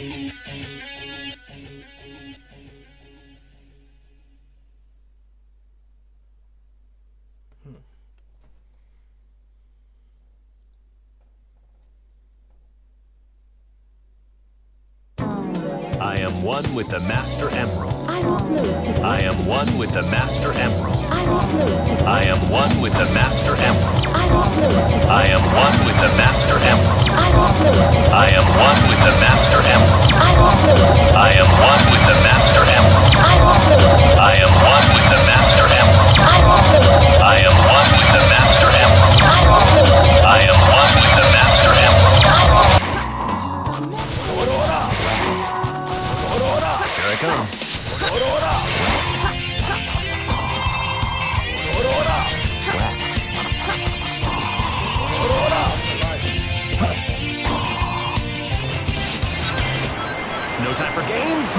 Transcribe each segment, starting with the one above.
I am one with the Master Emerald. I won't lose to the I am one with the Master Emerald. I won't lose to the I am one with the Master Emerald. I won't lose to the I am one with the Master Emerald. I won't lose to the I am one with the Master Emerald. I won't lose to the I am one with the Master Emerald. I won't lose to the I am one with the Master Emerald. I won't lose to the I am one with the Master Emerald. I won't lose to the I am one with the Master Emerald. Here I come. No time for games?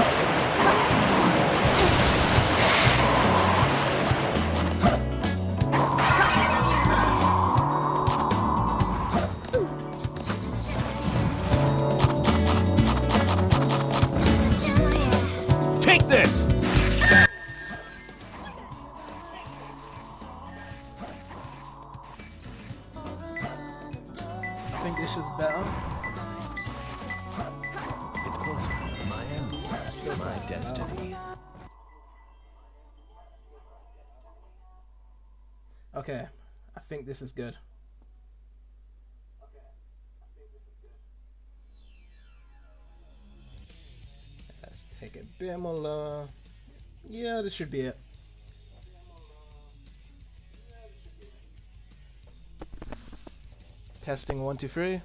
Take this! I think this is better. It's closer. My end. Still my destiny. Okay, I think this is good. Let's take a bit more lower. Yeah, this should be it. Testing 1, 2, 3.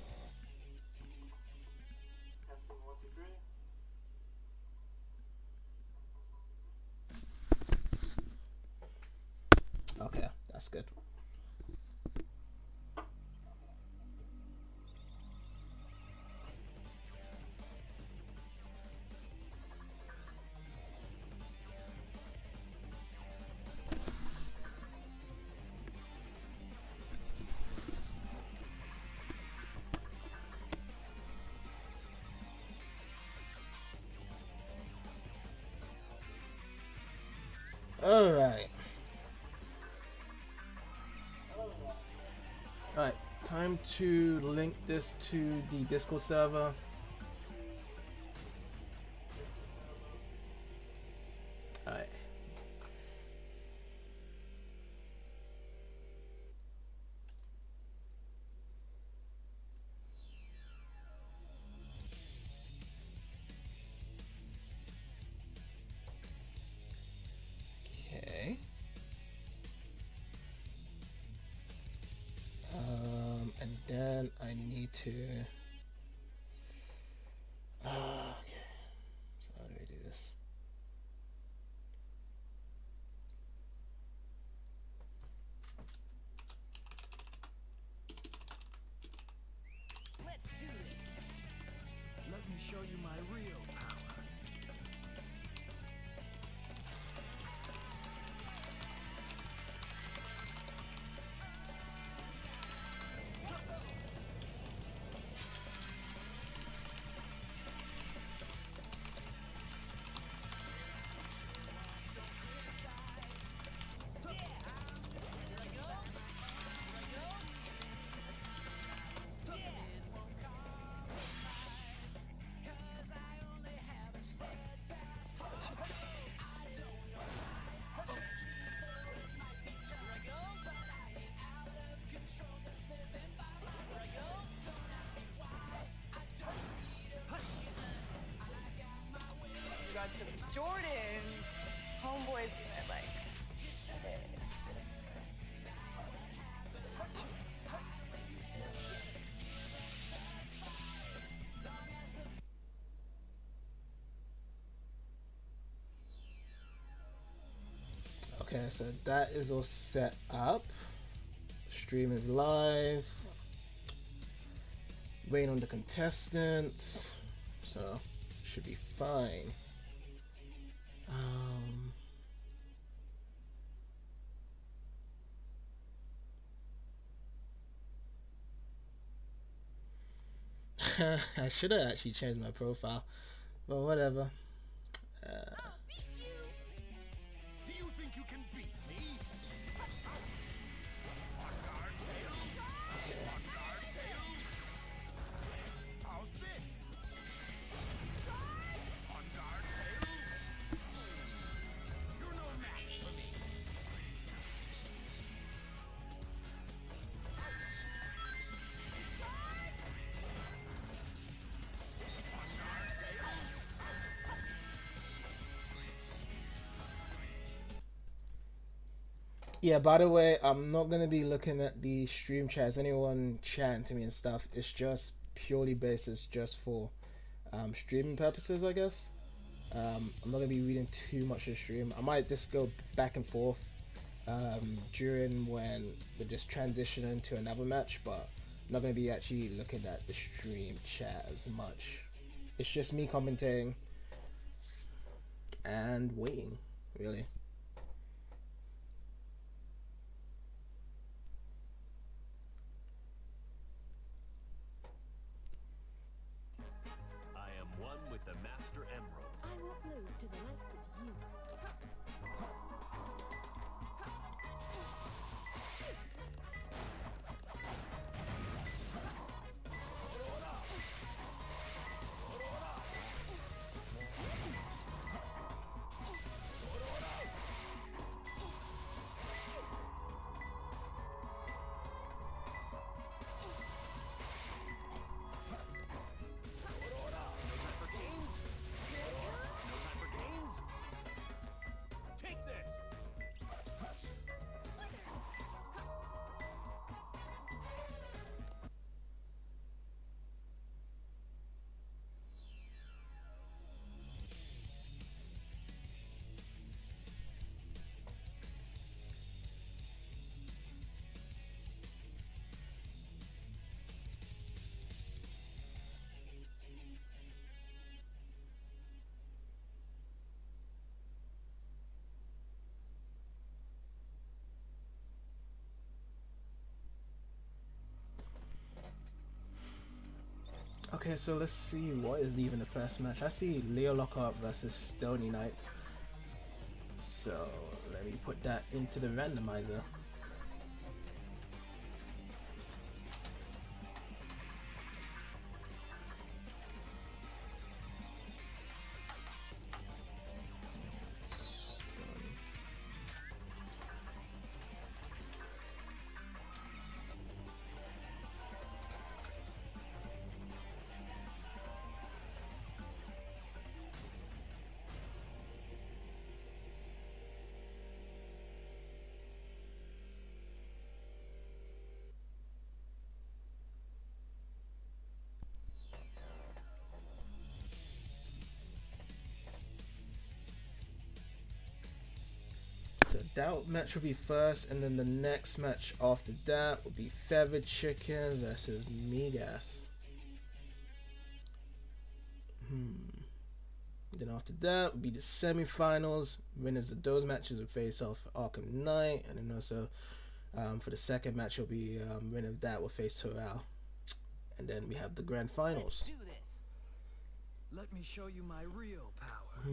Okay, that's good. Alright. Alright, time to link this to the Discord server. Alright. Okay. And then I need to. Okay. So how do I do this? Let's do this. Let me show you my real power. Got some Jordans. Homeboy's gonna like. Okay, so that is all set up. Stream is live. Waiting on the contestants. So, should be fine. I should have actually changed my profile, but whatever. Do you think you can beat me? How's this? On guard, you're no match for me. Yeah, by the way, I'm not gonna be looking at the stream chats. Anyone chatting to me and stuff, it's just purely basis just for streaming purposes, I guess. I'm not gonna be reading too much of the stream. I might just go back and forth during when we're just transitioning to another match, but I'm not gonna be actually looking at the stream chat as much. It's just me commentating and waiting, really. I am one with the Master Emerald. I won't lose to the likes of you. Take this! Okay, so let's see what is even the first match. I see Leo Lockhart versus Stony Knights. So let me put that into the randomizer. So that match will be first, and then the next match after that will be Feathered Chicken versus Migas. Then after that will be the semi-finals. Winners of those matches will face off Arkham Knight, and then also for the second match will be winner of that will face Toral. And then we have the grand finals. Do this. Let me show you my real power.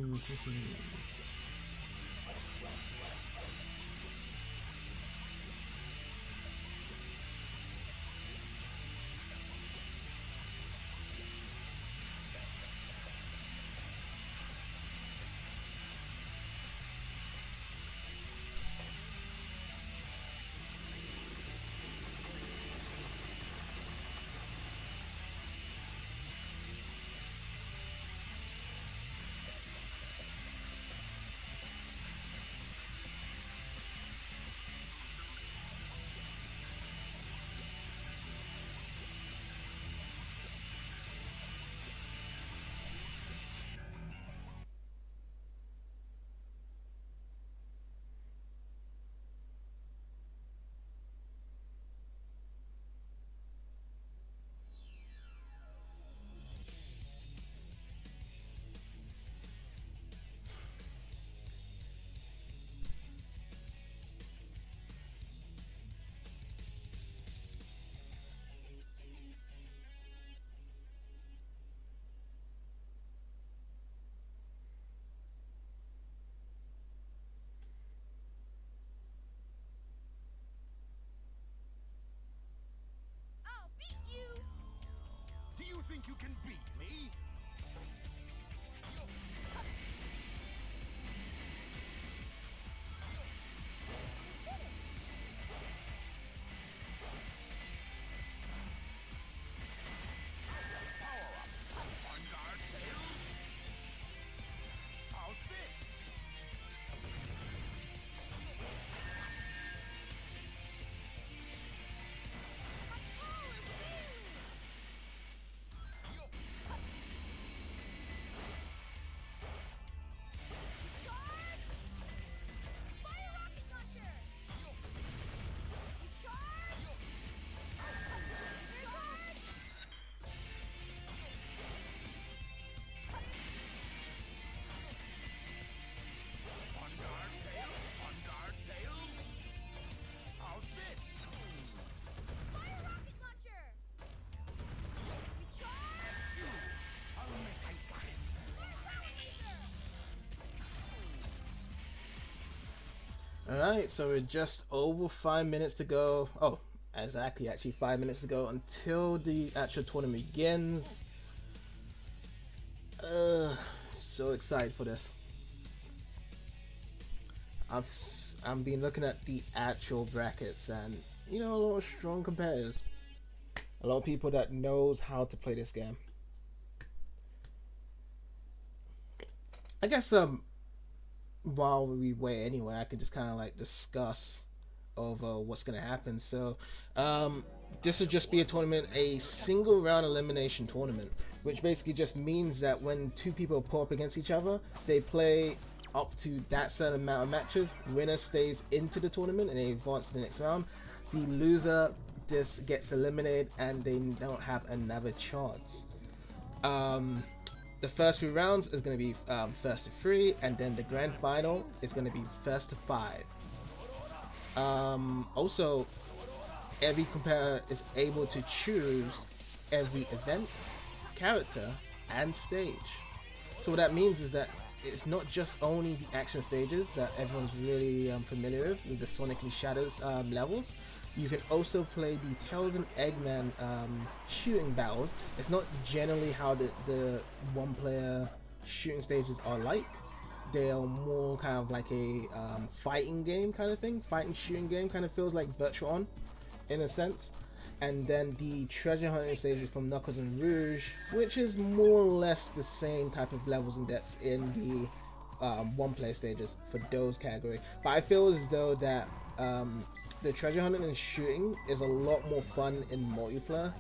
Alright, so we're just over 5 minutes to go. Oh, exactly, actually 5 minutes to go until the actual tournament begins. So excited for this. I've been looking at the actual brackets, and you know, a lot of strong competitors. A lot of people that knows how to play this game. I guess while we wait anyway, I could just kind of like discuss over what's gonna happen. So this will just be a tournament, a single round elimination tournament, which basically just means that when two people pull up against each other, they play up to that certain amount of matches. Winner stays into the tournament and they advance to the next round. The loser just gets eliminated and they don't have another chance. The first 3 rounds is going to be first to 3, and then the grand final is going to be first to 5. Also, every competitor is able to choose every event, character, and stage. So what that means is that it's not just only the action stages that everyone's really familiar with the Sonic and Shadows levels. You can also play the Tails and Eggman shooting battles. It's not generally how the one-player shooting stages are like. They are more kind of like a fighting game kind of thing. Fighting shooting game kind of feels like Virtual On in a sense. And then the treasure hunting stages from Knuckles and Rouge, which is more or less the same type of levels and depths in the one-player stages for those category. But I feel as though that the treasure hunting and shooting is a lot more fun in multiplayer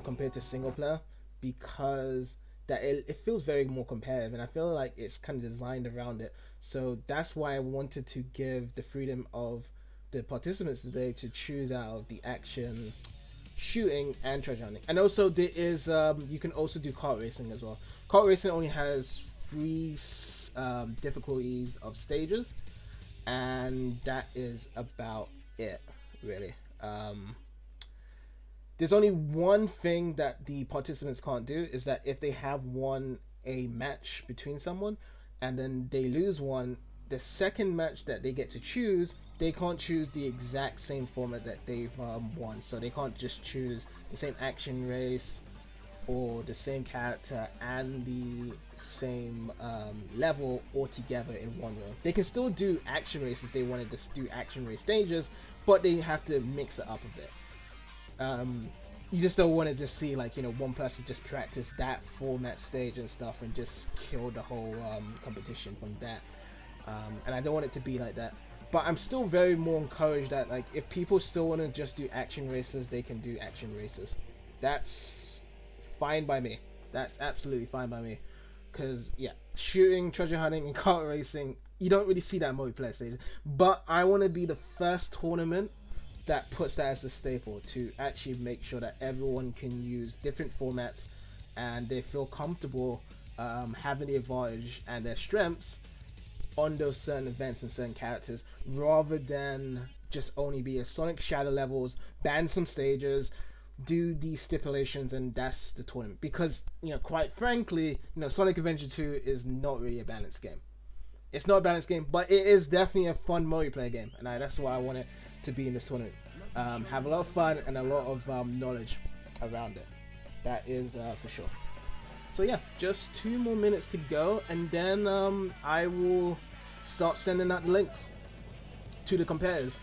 compared to single player, because that it feels very more competitive, and I feel like it's kind of designed around it. So that's why I wanted to give the freedom of the participants today to choose out of the action, shooting, and treasure hunting. And also there is you can also do kart racing as well. Kart racing only has 3 difficulties of stages, and that is about it really. There's only one thing that the participants can't do, is that if they have won a match between someone and then they lose one, the second match that they get to choose, they can't choose the exact same format that they've won. So they can't just choose the same action race or the same character and the same level all together in one row. They can still do action race if they wanted to do action race stages, but they have to mix it up a bit. You just don't want to just see, like, you know, one person just practice that format stage and stuff and just kill the whole competition from that. And I don't want it to be like that. But I'm still very more encouraged that, like, if people still want to just do action races, they can do action races. That's fine by me. That's absolutely fine by me. Because, yeah, shooting, treasure hunting, and kart racing, you don't really see that in multiplayer stages. But I want to be the first tournament that puts that as a staple, to actually make sure that everyone can use different formats and they feel comfortable having the advantage and their strengths on those certain events and certain characters, rather than just only be a Sonic Shadow levels, ban some stages, do these stipulations, and that's the tournament. Because, you know, quite frankly, you know, Sonic Adventure 2 is not really a balanced game. It's not a balanced game, but it is definitely a fun multiplayer game, and that's why I want it to be in this tournament. Have a lot of fun and a lot of knowledge around it. That is for sure. So yeah, just 2 more minutes to go, and then I will start sending out the links to the competitors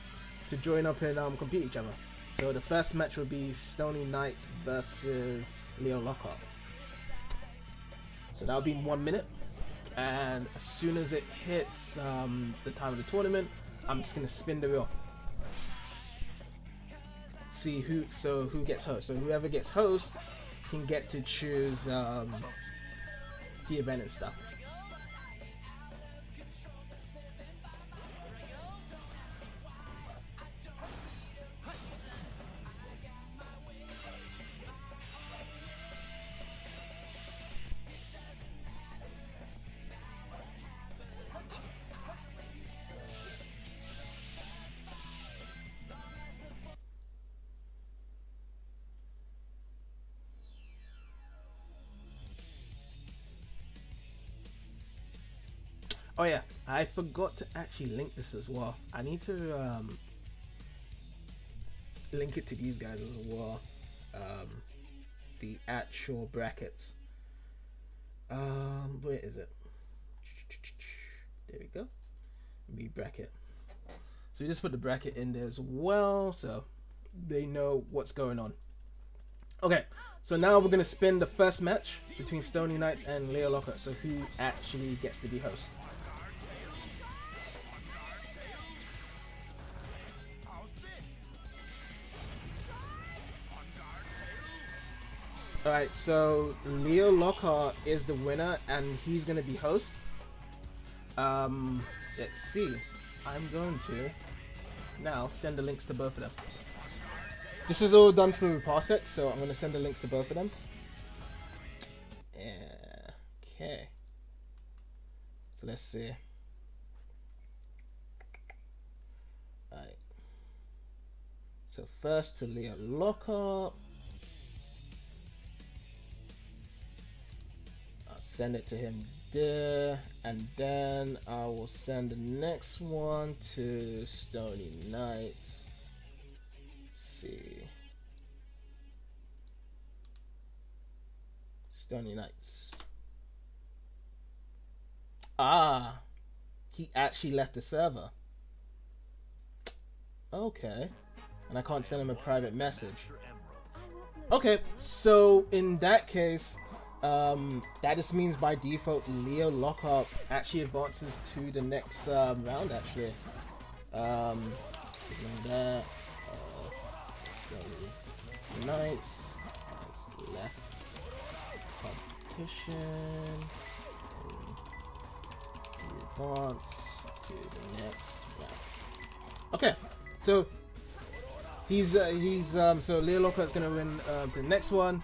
to join up and compete each other. So the first match will be Stony Knights versus Leo Lockhart. So that'll be 1 minute, and as soon as it hits the time of the tournament, I'm just gonna spin the wheel. See who gets host. So whoever gets host can get to choose the event and stuff. Oh yeah, I forgot to actually link this as well. I need to link it to these guys as well. The actual brackets. Where is it? There we go. B bracket. So we just put the bracket in there as well, so they know what's going on. Okay, so now we're gonna spin the first match between Stony Knights and Leo Lockhart. So who actually gets to be host? Alright, so Leo Lockhart is the winner and he's gonna be host. Let's see. I'm going to now send the links to both of them. This is all done through Parsec, so I'm gonna send the links to both of them. Okay. So let's see. Alright. So first to Leo Lockhart. Send it to him there, and then I will send the next one to Stony Knights. Let's see, Stony Knights. Ah, he actually left the server. Okay, and I can't send him a private message. Okay, so in that case, that just means by default Leo Lockhart actually advances to the next round. Actually, that Stony Knights has left competition. Advance to the next round. Okay, so he's so Leo Lockhart's gonna win the next one.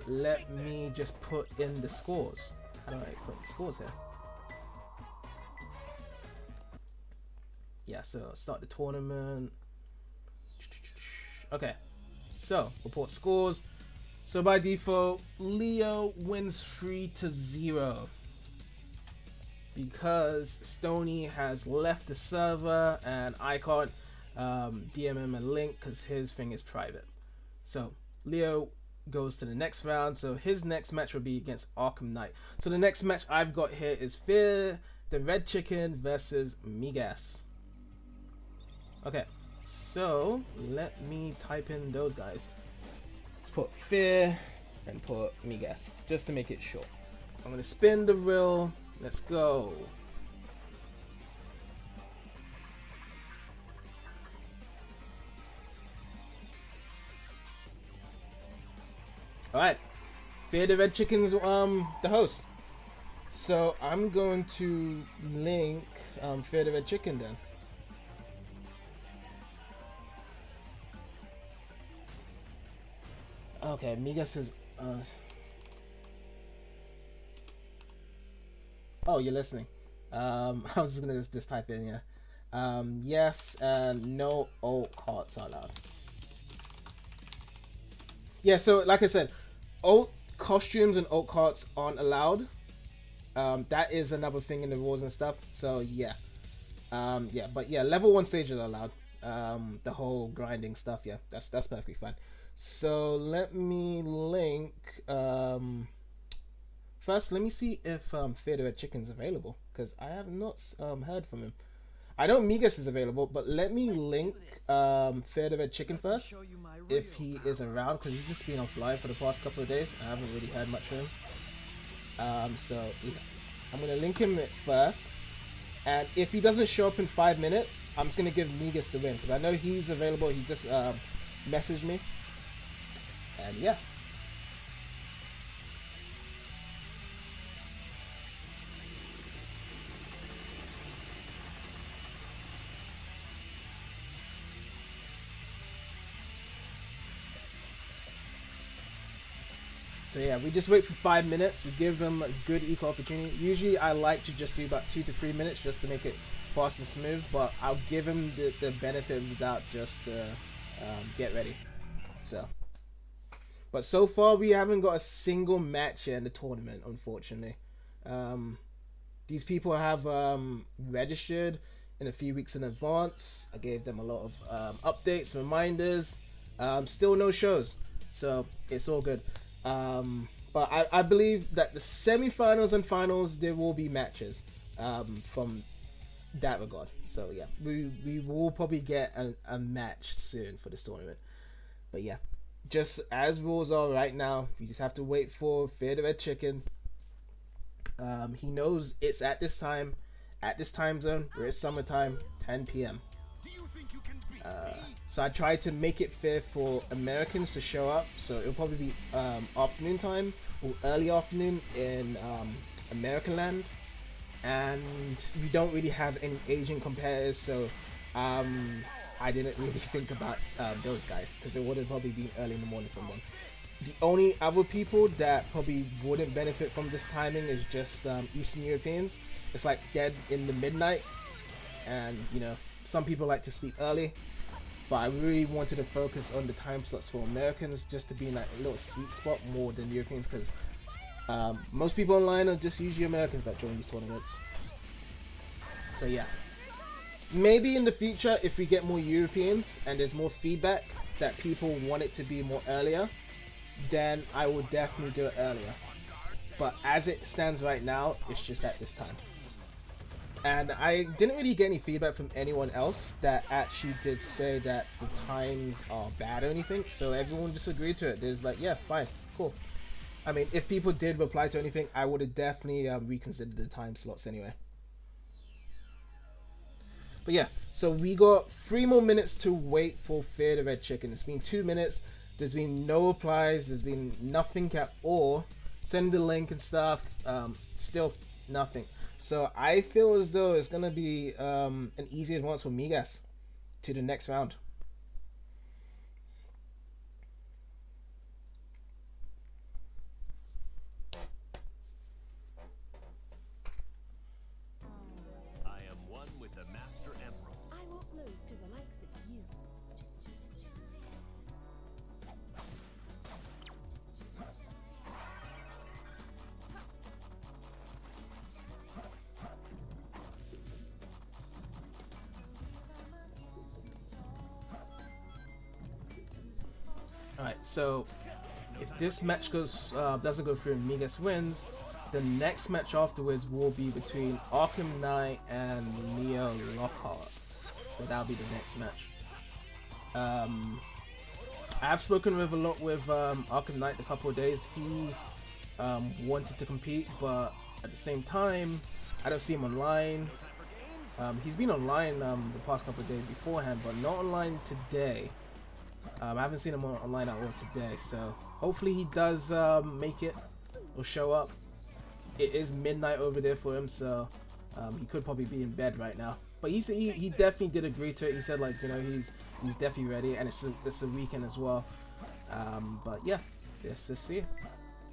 Let me just put in the scores. How do I put in the scores here? Yeah, so start the tournament. Okay, so report scores. So by default, Leo wins 3-0 because Stony has left the server and I can't DM him a link because his thing is private. So Leo goes to the next round, so his next match will be against Arkham Knight. So the next match I've got here is Fear the Red Chicken versus Migas. Okay, so let me type in those guys. Let's put Fear and put Migas just to make it short. I'm gonna spin the reel. Let's go. Alright, Fear the Red Chicken's the host. So I'm going to link Fear the Red Chicken then. Okay, Migas is oh, you're listening. I was just gonna just type in, yeah. Yes, and no alt cards are allowed. Yeah, so like I said, alt costumes and alt cards aren't allowed. That is another thing in the rules and stuff. So yeah, yeah, but yeah, level 1 stages are allowed. The whole grinding stuff, yeah, that's perfectly fine. So let me link. First, let me see if Fear the Red Chicken's available because I have not heard from him. I know Migas is available, but let me link Fear the Red Chicken first if he is around because he's just been on fly for the past couple of days. I haven't really heard much from him. So I'm gonna link him first, and if he doesn't show up in 5 minutes, I'm just gonna give Migas the win because I know he's available. He just messaged me, and yeah. So yeah, we just wait for 5 minutes. We give them a good equal opportunity. Usually I like to just do about 2 to 3 minutes just to make it fast and smooth, but I'll give him the benefit of the doubt just to get ready. So, but so far we haven't got a single match in the tournament, unfortunately. The these people have registered in a few weeks in advance. I gave them a lot of updates, reminders. Still no shows, so it's all good. But I believe that the semi-finals and finals, there will be matches from that regard. So yeah, we will probably get a match soon for this tournament. But yeah, just as rules are right now, we just have to wait for Fear the Red Chicken. He knows it's at this time zone, where it's summertime, 10 p.m. So I tried to make it fair for Americans to show up, so it'll probably be afternoon time or early afternoon in American land, and we don't really have any Asian competitors, so I didn't really think about those guys, because it would have probably been early in the morning from them. The only other people that probably wouldn't benefit from this timing is just Eastern Europeans. It's like dead in the midnight, and you know, some people like to sleep early, but I really wanted to focus on the time slots for Americans, just to be in that little sweet spot more than Europeans, because most people online are just usually Americans that join these tournaments. So yeah, maybe in the future, if we get more Europeans and there's more feedback that people want it to be more earlier, then I will definitely do it earlier. But as it stands right now, it's just at this time. And I didn't really get any feedback from anyone else that actually did say that the times are bad or anything, so everyone just agreed to it. There's like, yeah, fine, cool. I mean, if people did reply to anything, I would have definitely reconsidered the time slots anyway. But yeah, so we got 3 more minutes to wait for Fear the Red Chicken. It's been 2 minutes. There's been no replies. There's been nothing at all. Send the link and stuff. Still nothing. So I feel as though it's gonna be an easy advance for Migas to the next round. I am one with the Master Emerald. I won't lose to the likes of you. Alright, so if this match goes doesn't go through and Migas wins, the next match afterwards will be between Arkham Knight and Leo Lockhart. So that'll be the next match. I have spoken with Arkham Knight a couple of days. He wanted to compete, but at the same time, I don't see him online. He's been online the past couple of days beforehand, but not online today. I haven't seen him online at all today, so hopefully he does make it or show up. It is midnight over there for him, so he could probably be in bed right now. But he definitely did agree to it. He said, like, you know, he's definitely ready, and it's a weekend as well. But yeah, let's just see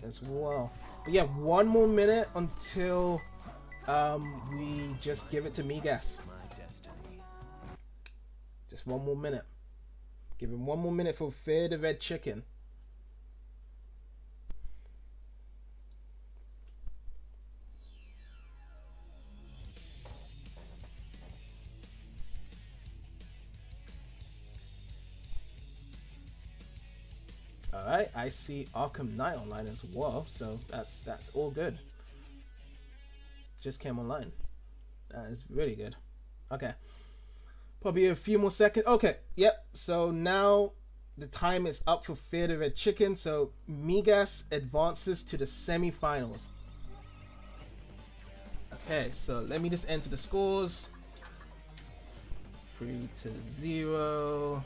as well. But yeah, 1 more minute until we just give it to Migas. My destiny. Just 1 more minute. Give him 1 more minute for Fear the Red Chicken. Alright, I see Arkham Knight online as well, so that's all good. Just came online. That is really good. Okay. Probably a few more seconds. Okay, yep. So now the time is up for Fear the Red Chicken. So Migas advances to the semi-finals. Okay, so let me just enter the scores. 3-0.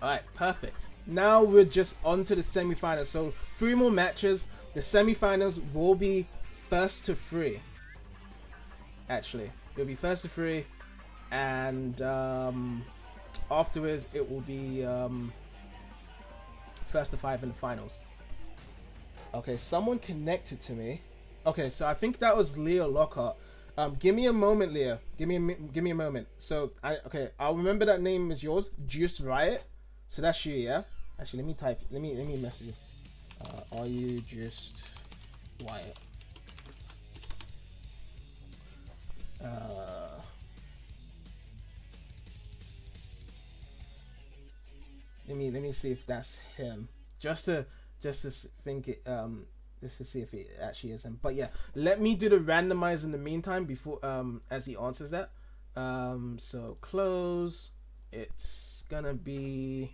Alright, perfect. Now we're just on to the semi-finals. So 3 more matches. The semi-finals will be 1st to 3. Actually, it'll be 1st to 3, and afterwards it will be 1st to 5 in the finals. Okay, someone connected to me. Okay, so I think that was Leo Lockhart. Give me a moment, Leo. Give me a moment. So I'll remember that name is yours. Juiced Riot. So that's you, yeah. Actually, let me type. Let me message you. Are you just Wyatt? Let me see if that's him. Just to think it just to see if it actually is him. But yeah, let me do the randomize in the meantime before as he answers that. So close. It's gonna be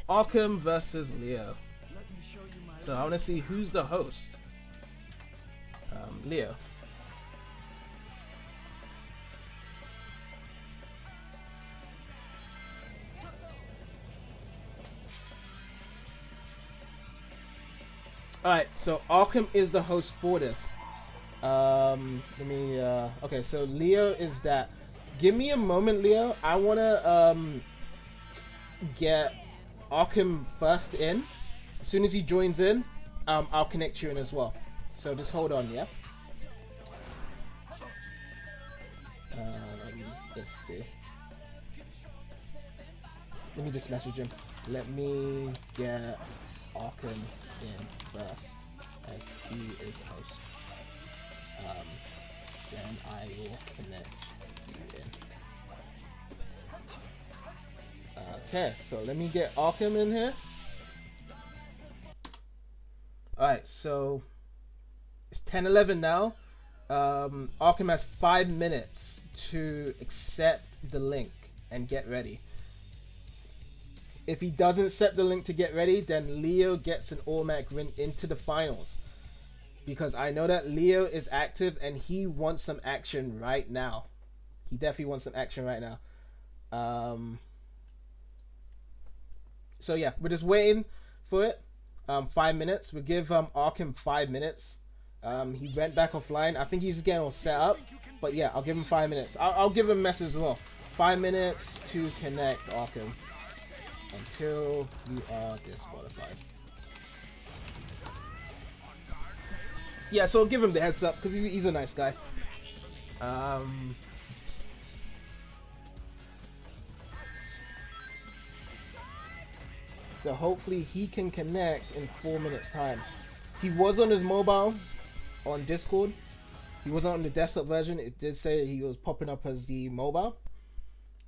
Arkham versus Leo. Let me show you my So I want to see who's the host. Leo. Alright, so Arkham is the host for this. Let me okay, so Leo is that. Give me a moment, Leo. I wanna get Arkham first in. As soon as he joins in, I'll connect you in as well. So just hold on, yeah? Let's see. Let me just message him. Let me get Arkham in first, as he is host. Then I will connect you in. Okay, so let me get Arkham in here. Alright, so it's 10:11 now. Arkham has 5 minutes to accept the link and get ready. If he doesn't accept the link to get ready, then Leo gets an automatic win into the finals. Because I know that Leo is active and he wants some action right now. He definitely wants some action right now. So yeah, we're just waiting for it. 5 minutes. We'll give Arkham 5 minutes. He went back offline. I think he's getting all set up. But yeah, I'll give him 5 minutes. I'll give him a message as well. 5 minutes to connect Arkham. Until you are disqualified. Yeah, so I'll give him the heads up because he's a nice guy. So hopefully he can connect in 4 minutes time. He was on his mobile on Discord. He wasn't on the desktop version. It did say he was popping up as the mobile.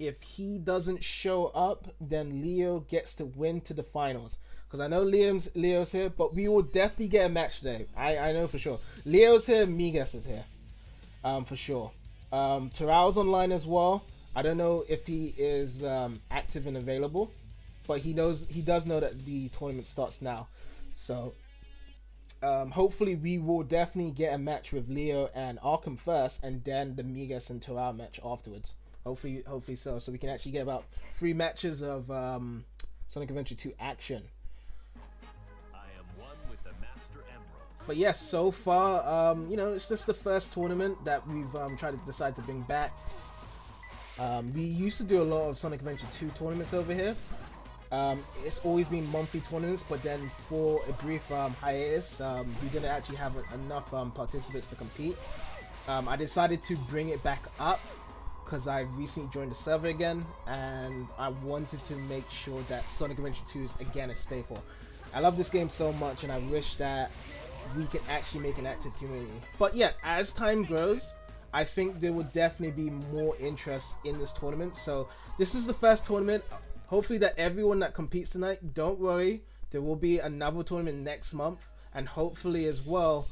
If he doesn't show up, then Leo gets to win to the finals. Because I know Leo's here, but we will definitely get a match today. I know for sure. Leo's here, Migas is here. For sure. Terrell's online as well. I don't know if he is active and available. But he does know that the tournament starts now. So hopefully we will definitely get a match with Leo and Arkham first, and then the Migas and Terrell match afterwards. Hopefully so we can actually get about 3 matches of Sonic Adventure 2 action. I am one with the Master Emerald. But yes, so far, you know, it's just the first tournament that we've tried to decide to bring back. We used to do a lot of Sonic Adventure 2 tournaments over here. It's always been monthly tournaments, but then for a brief hiatus, we didn't actually have enough participants to compete. I decided to bring it back up because I recently joined the server again, and I wanted to make sure that Sonic Adventure 2 is again a staple. I love this game so much, and I wish that we could actually make an active community. But yeah, as time grows, I think there will definitely be more interest in this tournament. So this is the first tournament. Hopefully that everyone that competes tonight, don't worry, there will be another tournament next month, and hopefully as well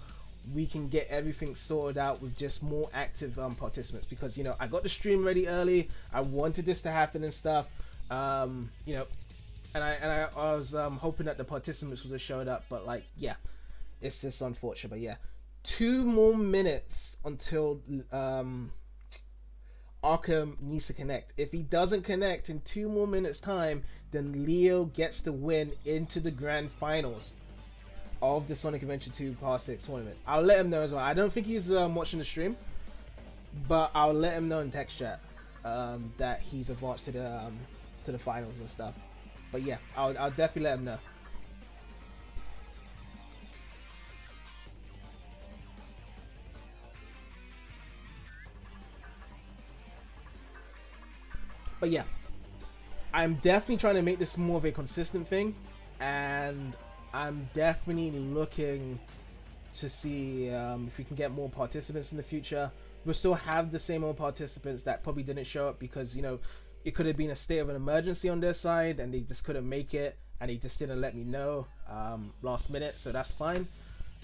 we can get everything sorted out with just more active participants, because you know I got the stream ready early. I wanted this to happen and stuff, you know, and I was hoping that the participants would have showed up, but like yeah, it's just unfortunate. But yeah, 2 more minutes until Arkham needs to connect. If he doesn't connect in 2 more minutes time, then Leo gets to win into the grand finals of the Sonic Adventure 2 Parsec tournament. I'll let him know as well. I don't think he's watching the stream, but I'll let him know in text chat that he's advanced to the finals and stuff. But yeah, I'll definitely let him know. But yeah, I'm definitely trying to make this more of a consistent thing, and I'm definitely looking to see if we can get more participants in the future. We'll still have the same old participants that probably didn't show up because, you know, it could have been a state of an emergency on their side and they just couldn't make it and they just didn't let me know last minute, so that's fine.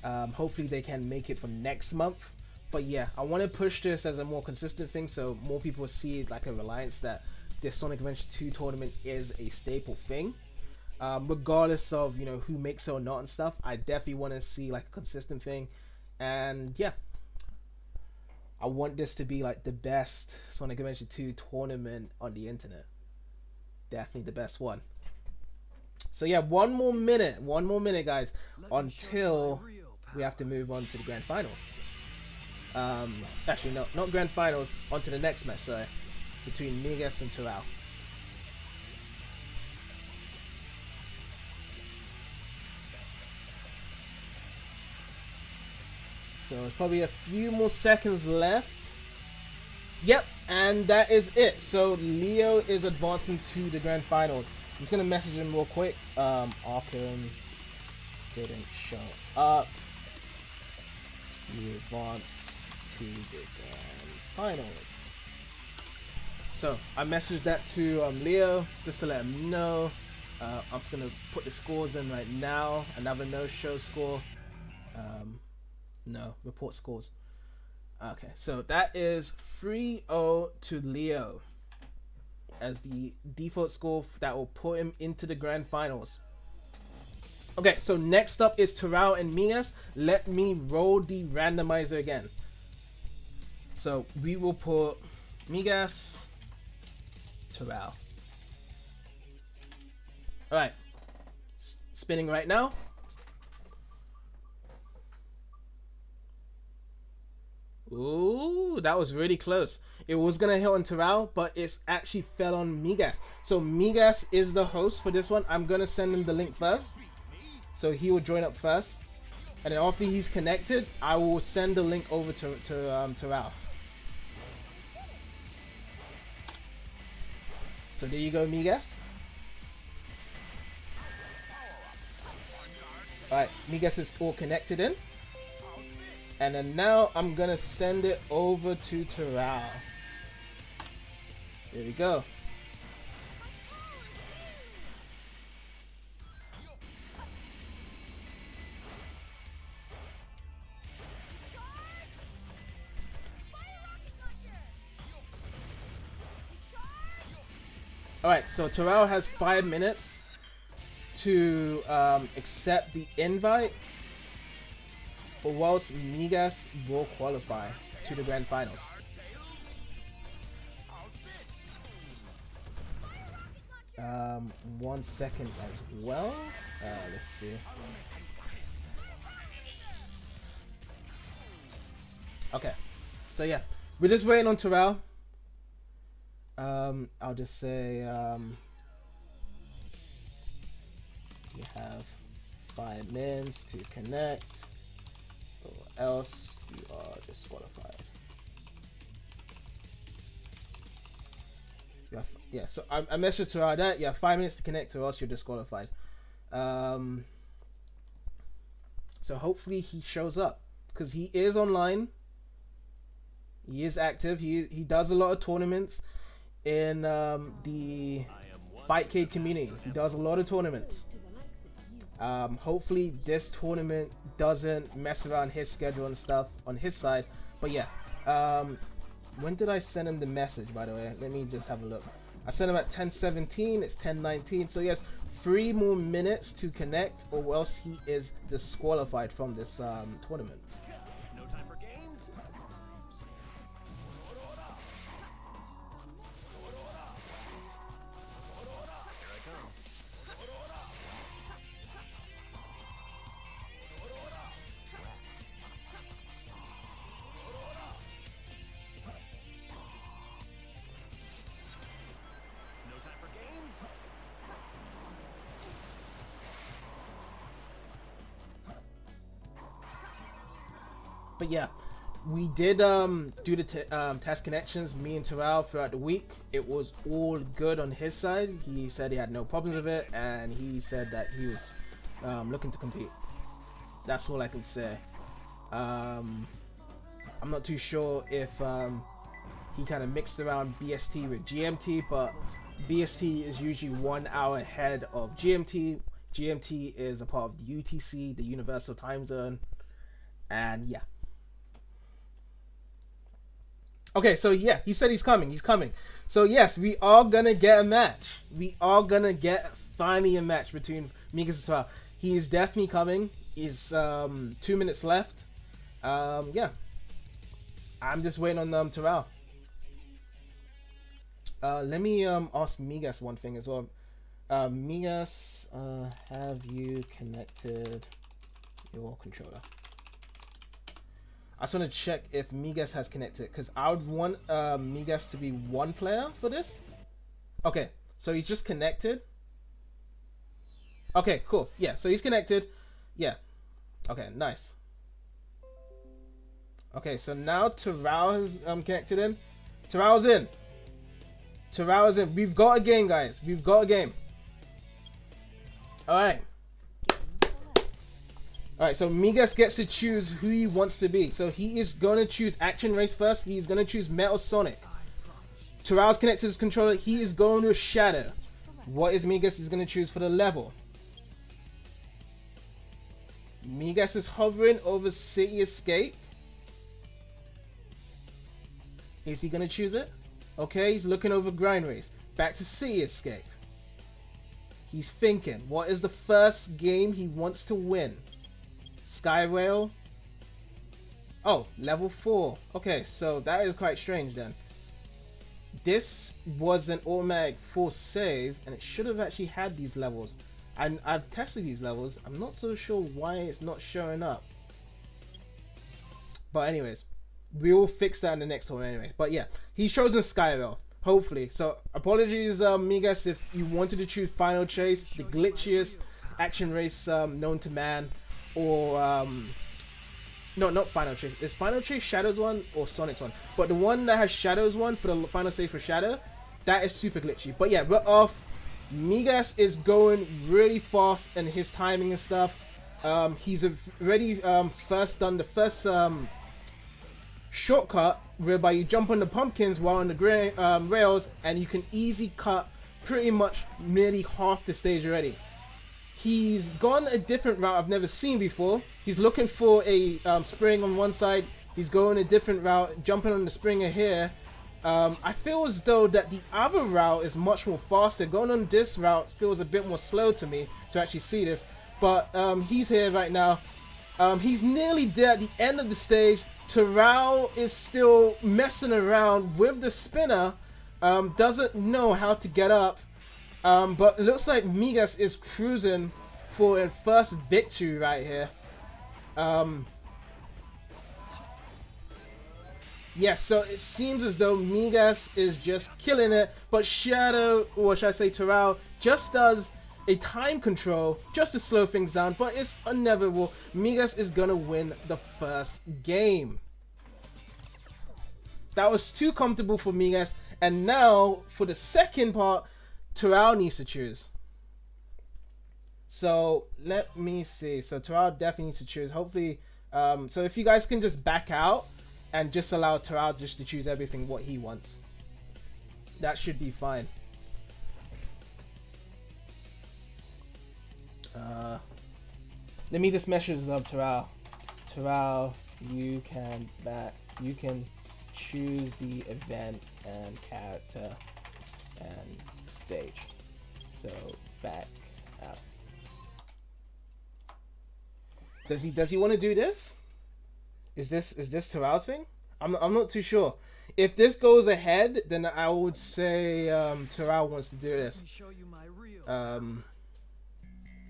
Hopefully they can make it for next month. But yeah, I want to push this as a more consistent thing so more people see like a reliance that this Sonic Adventure 2 tournament is a staple thing. Regardless of, you know, who makes it or not and stuff, I definitely want to see like a consistent thing. And yeah, I want this to be like the best Sonic Adventure 2 tournament on the internet. Definitely the best one. So yeah, one more minute guys, until we have to move on to the grand finals. Actually no, not grand finals, on to the next match, sorry, between Migas and Terrell. So it's probably a few more seconds left. Yep, and that is it. So Leo is advancing to the grand finals. I'm just gonna message him real quick. Arkham didn't show up. You advance to the grand finals. So I messaged that to Leo just to let him know. I'm just gonna put the scores in right now. Another no-show score. No, report scores. Okay, so that is 3-0 to Leo as the default score that will put him into the grand finals. Okay, so next up is Terrell and Migas. Let me roll the randomizer again. So we will put Migas, Terrell. Alright, spinning right now. Ooh, that was really close. It was gonna hit on Terrell, but it's actually fell on Migas. So Migas is the host for this one. I'm gonna send him the link first, so he will join up first, and then after he's connected, I will send the link over to Terrell. So there you go, Migas. Alright, Migas is all connected in. And then now I'm gonna send it over to Terrell. There we go. Alright, so Terrell has 5 minutes to accept the invite, or else Migas will qualify to the grand finals. One second as well. Let's see. Okay, so yeah, we're just waiting on Terrell. I'll just say you have 5 minutes to connect, or else you are disqualified. Yeah, so I messaged Terrell that you have 5 minutes to connect, or else you're disqualified. So hopefully he shows up, because he is online. He is active. He does a lot of tournaments in the Fightcade community. He does a lot of tournaments. Hopefully this tournament doesn't mess around his schedule and stuff on his side. But yeah, when did I send him the message, by the way? Let me just have a look. I sent him at 10:17. It's 10:19. So yes, 3 more minutes to connect, or else he is disqualified from this tournament. No time for games. Here I come. No time for games. But yeah, we did do the test connections, me and Terrell, throughout the week. It was all good on his side. He said he had no problems with it, and he said that he was looking to compete. That's all I can say. I'm not too sure if he kind of mixed around BST with GMT, but BST is usually 1 hour ahead of GMT. GMT is a part of the UTC, the Universal Time Zone, and yeah. Okay, so yeah, he said he's coming. He's coming. So yes, we are gonna get a match. We are gonna get finally a match between Migas and Terrell. He is definitely coming. Is 2 minutes left. Yeah, I'm just waiting on Terrell. Let me ask Migas one thing as well. Migas, have you connected your controller? I just want to check if Migas has connected, because I would want Migas to be one player for this. Okay, so he's just connected. Okay, cool. Yeah, so he's connected. Yeah. Okay, nice. Okay, so now Terrell has connected in. Terrell's in. Terrell's in. We've got a game, guys. We've got a game. Alright. Alright, so Migas gets to choose who he wants to be. So he is going to choose Action Race first. He's going to choose Metal Sonic. Terrell's connected to his controller. He is going to Shadow. What is Migas is going to choose for the level? Migas is hovering over City Escape. Is he going to choose it? Okay, he's looking over Grind Race. Back to City Escape. He's thinking, what is the first game he wants to win? Skyrail? Oh, level 4. Okay, so that is quite strange then. This was an automatic full save, and it should have actually had these levels. And I've tested these levels. I'm not so sure why it's not showing up. But anyways, we'll fix that in the next one anyways. But yeah, he's chosen Skyrail. Hopefully. So apologies, Migas, if you wanted to choose Final Chase, the glitchiest action race known to man, or no, not Final Chase. Is Final Chase Shadow's one or Sonic's one? But the one that has Shadow's one for the final stage for Shadow, that is super glitchy. But yeah, we're off. Migas is going really fast in his timing and stuff. He's already first done the first shortcut whereby you jump on the pumpkins while on the rails, and you can easy cut pretty much nearly half the stage already. He's gone a different route I've never seen before. He's looking for a spring on one side. He's going a different route, jumping on the springer here. I feel as though that the other route is much more faster. Going on this route feels a bit more slow to me to actually see this. But he's here right now. He's nearly there at the end of the stage. Terrell is still messing around with the spinner. Doesn't know how to get up. But it looks like Migas is cruising for a first victory right here. Yes, so it seems as though Migas is just killing it, but Shadow, or should I say Terrell, just does a time control just to slow things down, but it's inevitable. Migas is gonna win the first game. That was too comfortable for Migas, and now for the second part, Terrell needs to choose. So let me see. So Terrell definitely needs to choose. Hopefully, so if you guys can just back out and just allow Terrell just to choose everything what he wants, that should be fine. Let me just message up Terrell. Terrell, you can choose the event and character and stage. So back up. Does he want to do this? Is this Terrell's thing? I'm not too sure. If this goes ahead, then I would say Terrell wants to do this.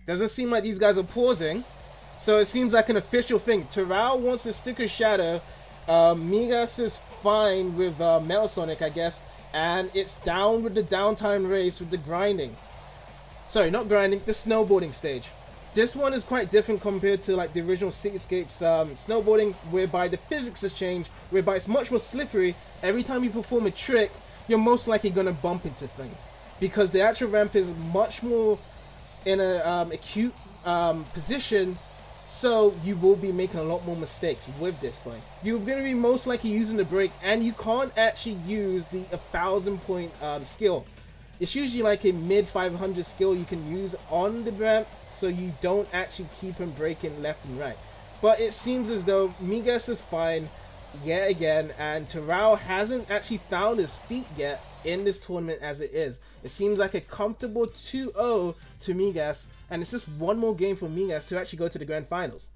Doesn't seem like these guys are pausing, so it seems like an official thing. Terrell wants to stick a Shadow. Migas is fine with Metal Sonic, I guess, and it's down with the downtime race with the grinding. Sorry, not grinding, the snowboarding stage. This one is quite different compared to like the original Cityscapes snowboarding, whereby the physics has changed, whereby it's much more slippery. Every time you perform a trick, you're most likely going to bump into things, because the actual ramp is much more in a acute position, so you will be making a lot more mistakes with this play. You're going to be most likely using the break, and you can't actually use the 1,000 point skill. It's usually like a mid 500 skill you can use on the ramp, so you don't actually keep him breaking left and right. But it seems as though Migas is fine yet again, and Terrell hasn't actually found his feet yet in this tournament as it is. It seems like a comfortable 2-0 to Migas, and it's just one more game for Migas to actually go to the grand finals.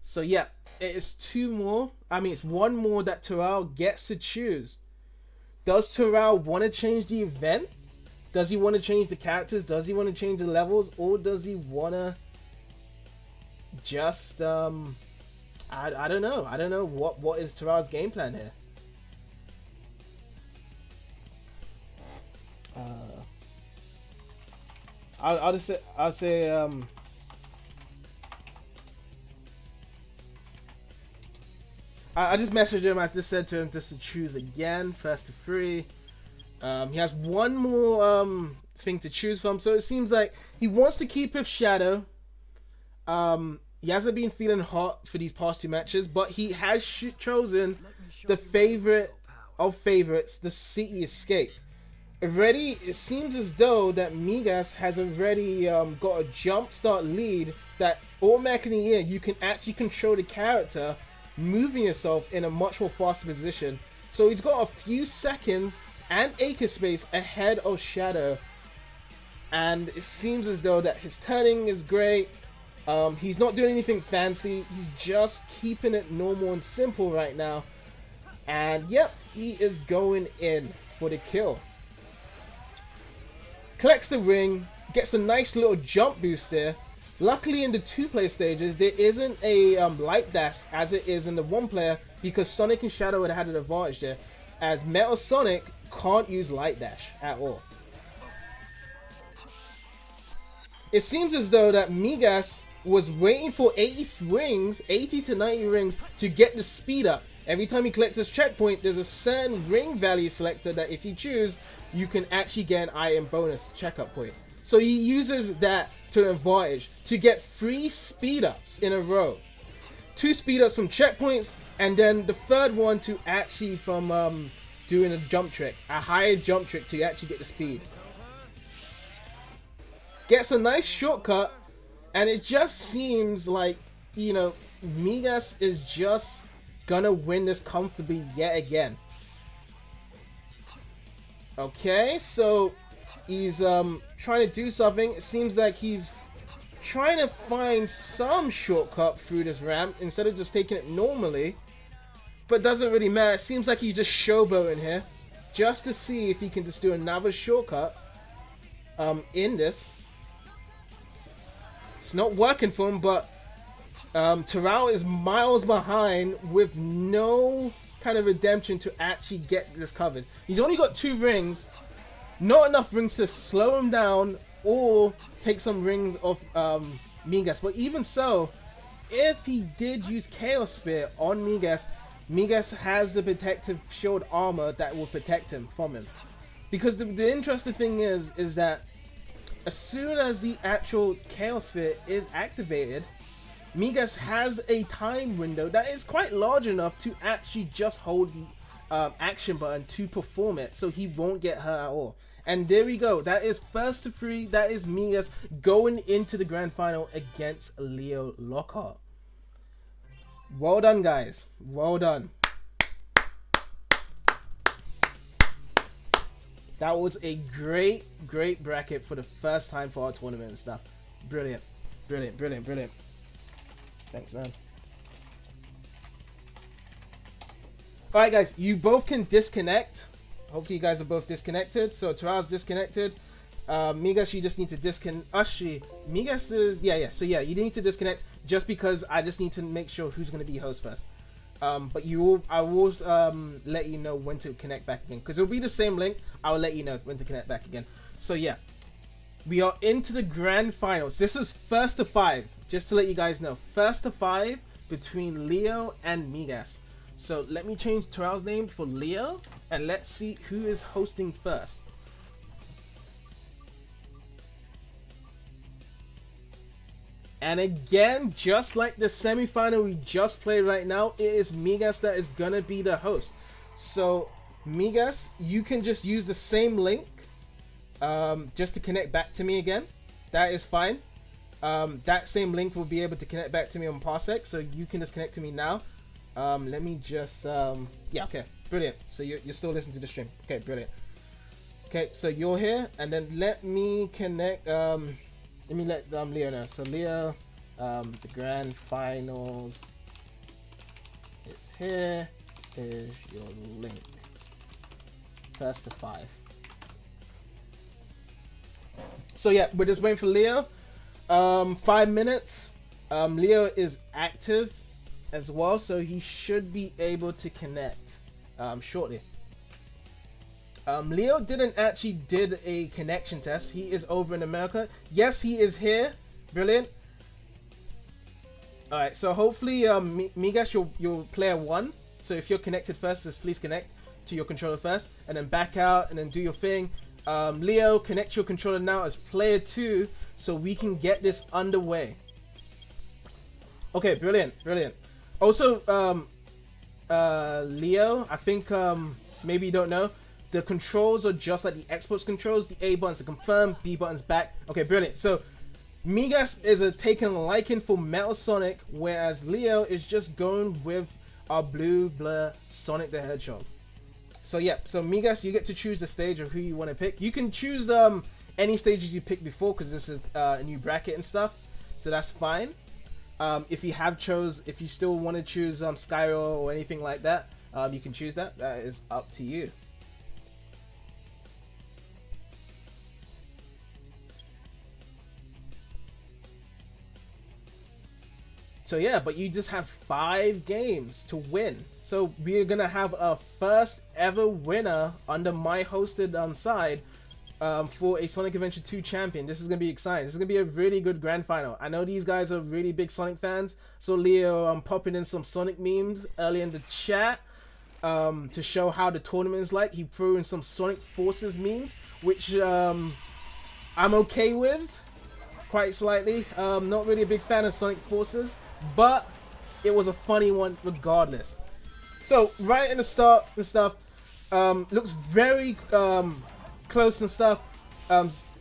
So yeah, it's two more. I mean, it's one more that Terrell gets to choose. Does Terrell want to change the event? Does he want to change the characters? Does he want to change the levels? Or does he want to just I don't know. I don't know what is Terrell's game plan here. I'll say I just messaged him. I just said to him just to choose again, first to 3. He has one more thing to choose from, so it seems like he wants to keep his Shadow. He hasn't been feeling hot for these past 2 matches, but he has chosen the favorite of favorites, the City Escape. Already, it seems as though that Migas has already got a jump start lead that automatically you can actually control the character, moving yourself in a much more faster position. So he's got a few seconds and acre space ahead of Shadow, and it seems as though that his turning is great. He's not doing anything fancy. He's just keeping it normal and simple right now. And yep, he is going in for the kill. Collects the ring, gets a nice little jump boost there. Luckily in the 2-player stages, there isn't a light dash as it is in the 1-player, because Sonic and Shadow would have had an advantage there, as Metal Sonic can't use light dash at all. It seems as though that Migas was waiting for 80 rings, 80 to 90 rings to get the speed up. Every time he collects his checkpoint, there's a certain ring value selector that if you choose, you can actually get an item bonus checkup point. So he uses that to advantage to get 3 speed ups in a row. 2 speed ups from checkpoints, and then the third one to actually from doing a jump trick, a higher jump trick to actually get the speed. Gets a nice shortcut, and it just seems like, you know, Migas is just gonna win this comfortably yet again. Okay, so he's trying to do something. It seems like he's trying to find some shortcut through this ramp instead of just taking it normally, but doesn't really matter. It seems like he's just showboating here just to see if he can just do another shortcut in this. It's not working for him, but Terrell is miles behind with no kind of redemption to actually get this covered. He's only got 2 rings, not enough rings to slow him down or take some rings off Migas. But even so, if he did use Chaos Spear on Migas, Migas has the protective shield armor that will protect him from him. Because the interesting thing is that as soon as the actual Chaos Sphere is activated, Migas has a time window that is quite large enough to actually just hold the action button to perform it, so he won't get hurt at all. And there we go. That is first to 3. That is Migas going into the grand final against Leo Lockhart. Well done, guys. Well done. That was a great bracket for the first time for our tournament and stuff. Brilliant. Brilliant, brilliant, brilliant. Thanks, man. Alright, guys. You both can disconnect. Hopefully you guys are both disconnected. So Terrell's disconnected. Migas, you just need to disconnect. Actually, Migas is... Yeah. So yeah, you need to disconnect just because I just need to make sure who's going to be host first. But I will let you know when to connect back again, because it'll be the same link. I'll let you know when to connect back again. So yeah, we are into the grand finals. This is first to 5, just to let you guys know. First to 5 between Leo and Migas. So let me change Terrell's name for Leo, and let's see who is hosting first. And again, just like the semi-final we just played right now, it is Migas that is gonna be the host. So Migas, you can just use the same link just to connect back to me again. That is fine. That same link will be able to connect back to me on Parsec, so you can just connect to me now. Let me just yeah, okay, brilliant. So you're still listening to the stream. Okay, brilliant. Okay, so you're here, and then let me connect. Let me let Leo know. So Leo, the grand finals is here. Here's your link. First to 5. So yeah, we're just waiting for Leo. 5 minutes. Leo is active as well, so he should be able to connect shortly. Leo didn't actually did a connection test. He is over in America. Yes, he is here. Brilliant. All right, so hopefully, Migas, you're player 1. So if you're connected first, just please connect to your controller first, and then back out and then do your thing. Leo, connect your controller now as player 2, so we can get this underway. Okay, brilliant, brilliant. Also, Leo, I think maybe you don't know. The controls are just like the Xbox controls. The A button's to confirm, B button's back. Okay, brilliant. So, Migas is taking a liking for Metal Sonic, whereas Leo is just going with our blue blur Sonic the Hedgehog. So yeah, so Migas, you get to choose the stage of who you want to pick. You can choose any stages you picked before, because this is a new bracket and stuff. So that's fine. If you still want to choose Skyro or anything like that, you can choose that. That is up to you. So yeah, but you just have 5 games to win. So we're gonna have a first ever winner under my hosted side for a Sonic Adventure 2 champion. This is gonna be exciting. This is gonna be a really good grand final. I know these guys are really big Sonic fans. So Leo, I'm popping in some Sonic memes early in the chat to show how the tournament is like. He threw in some Sonic Forces memes, which I'm okay with. Quite slightly. Not really a big fan of Sonic Forces, but it was a funny one regardless. So right in the start, the stuff looks very close and stuff.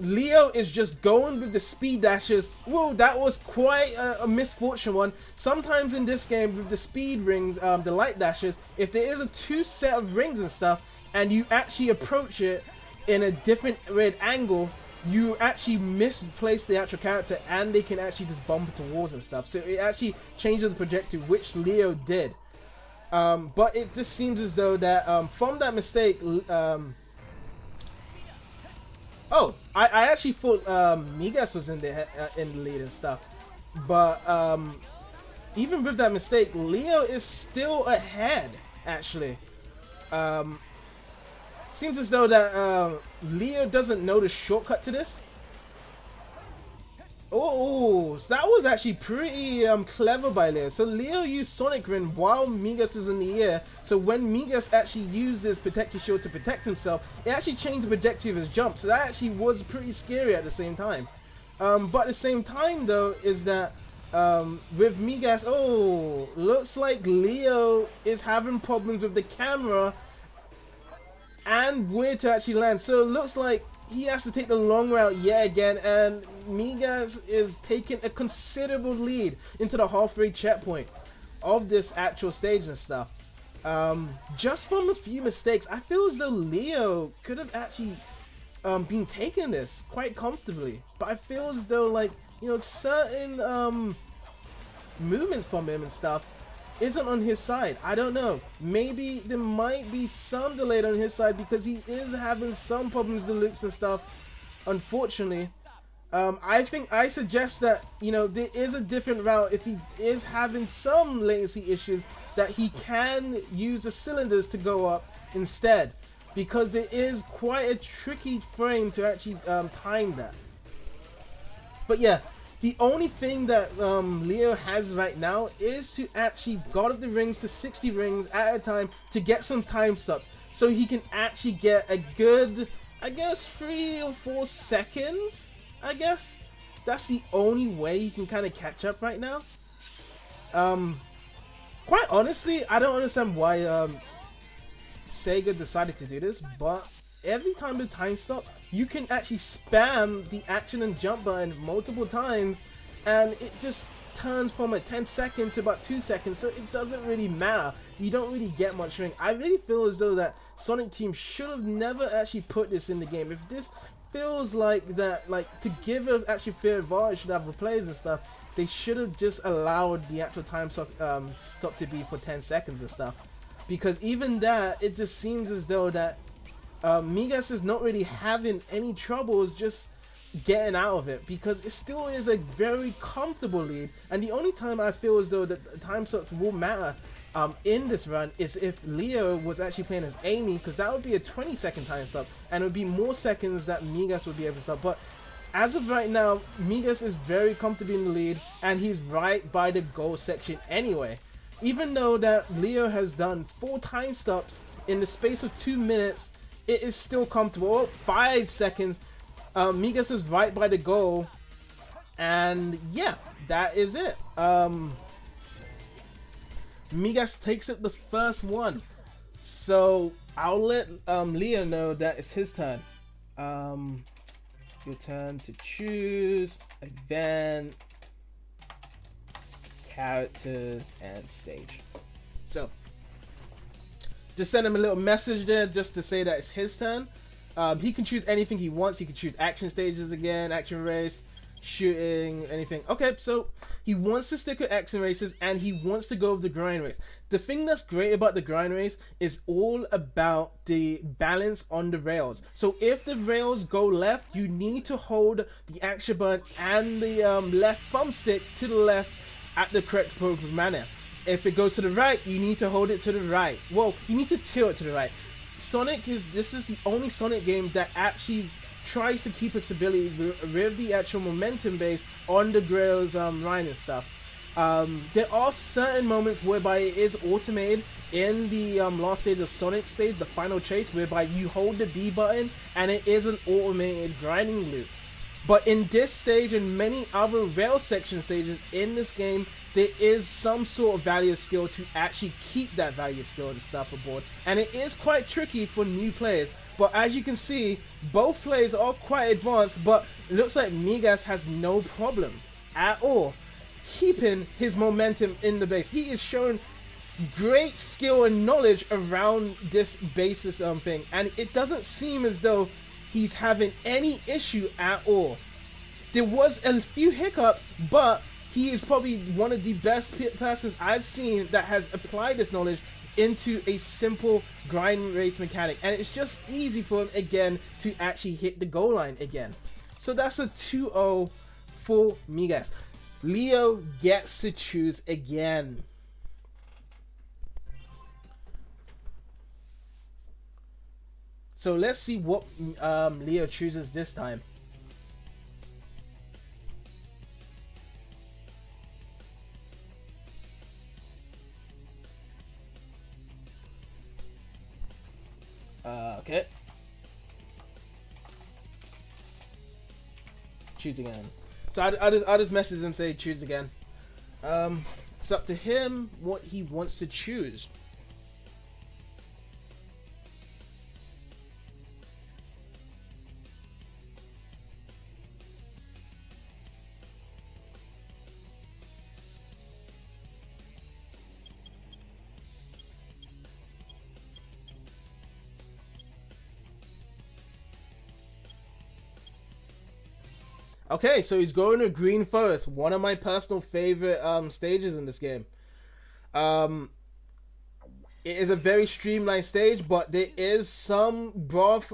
Leo is just going with the speed dashes. Whoa, that was quite a misfortune one. Sometimes in this game with the speed rings, the light dashes, if there is a 2 set of rings and stuff, and you actually approach it in a different red angle, you actually misplace the actual character, and they can actually just bump into walls and stuff. So it actually changes the trajectory, which Leo did. But it just seems as though that from that mistake, oh, I actually thought Migas was in the lead and stuff. But even with that mistake, Leo is still ahead. Actually, seems as though that Leo doesn't know the shortcut to this. Oh, so that was actually pretty clever by Leo. So Leo used Sonic Ring while Migas was in the air. So when Migas actually used his protective shield to protect himself, it actually changed the trajectory of his jump. So that actually was pretty scary at the same time. But at the same time though, is that with Migas, oh, looks like Leo is having problems with the camera and where to actually land. So it looks like he has to take the long route yet again, and Migas is taking a considerable lead into the halfway checkpoint of this actual stage and stuff. Just from a few mistakes, I feel as though Leo could have actually been taking this quite comfortably, but I feel as though, like, you know, certain movements from him and stuff isn't on his side. I don't know. Maybe there might be some delay on his side because he is having some problems with the loops and stuff, unfortunately. I suggest that, you know, there is a different route if he is having some latency issues, that he can use the cylinders to go up instead, because there is quite a tricky frame to actually time that. But yeah, the only thing that Leo has right now is to actually guard up the rings to 60 rings at a time to get some time stops, so he can actually get a good, I guess, 3 or 4 seconds, I guess, That's the only way he can kind of catch up right now. Quite honestly, I don't understand why Sega decided to do this, but every time the time stops, you can actually spam the action and jump button multiple times, and it just turns from a 10-second to about 2 seconds, so it doesn't really matter. You don't really get much ring. I really feel as though that Sonic Team should have never actually put this in the game. If this feels like that, like to give an actually fair advantage to other players and stuff, they should have just allowed the actual time stop to be for 10 seconds and stuff. Because even that, it just seems as though that Migas is not really having any troubles just getting out of it, because it still is a very comfortable lead. And the only time I feel as though that the time stops will matter in this run is if Leo was actually playing as Amy, because that would be a 20-second time stop, and it would be more seconds that Migas would be able to stop. But as of right now, Migas is very comfortably in the lead, and he's right by the goal section anyway. Even though that Leo has done 4 time stops in the space of 2 minutes, it is still comfortable. 5 seconds. Migas is right by the goal, and yeah, that is it. Migas takes it the first one, so I'll let Leo know that it's his turn. Your turn to choose event, characters, and stage. So just send him a little message there just to say that it's his turn. He can choose anything he wants. He can choose action stages again, action race, shooting, anything. Okay, so he wants to stick with action races, and he wants to go with the grind race. The thing that's great about the grind race is all about the balance on the rails. So if the rails go left, you need to hold the action button and the left thumbstick to the left at the correct appropriate manner. If it goes to the right, you need to hold it to the right. Well, you need to tilt it to the right. This is the only Sonic game that actually tries to keep its ability with the actual momentum base on the rails line and stuff. There are certain moments whereby it is automated in the last stage of Sonic stage, the final chase, whereby you hold the B button and it is an automated grinding loop. But in this stage and many other rail section stages in this game, there is some sort of value of skill to actually keep that value of skill and stuff aboard. And it is quite tricky for new players. But as you can see, both players are quite advanced, but it looks like Migas has no problem at all keeping his momentum in the base. He is showing great skill and knowledge around this basis thing. And it doesn't seem as though he's having any issue at all. There was a few hiccups, but he is probably one of the best persons I've seen that has applied this knowledge into a simple grind race mechanic, and it's just easy for him again to actually hit the goal line again. So that's a 2-0 for Migas. Leo gets to choose again. So let's see what Leo chooses this time. Okay. Choose again. So I'll just message him, say choose again. It's up to him what he wants to choose. Okay, so he's going to Green Forest, one of my personal favorite stages in this game. It is a very streamlined stage, but there is some broth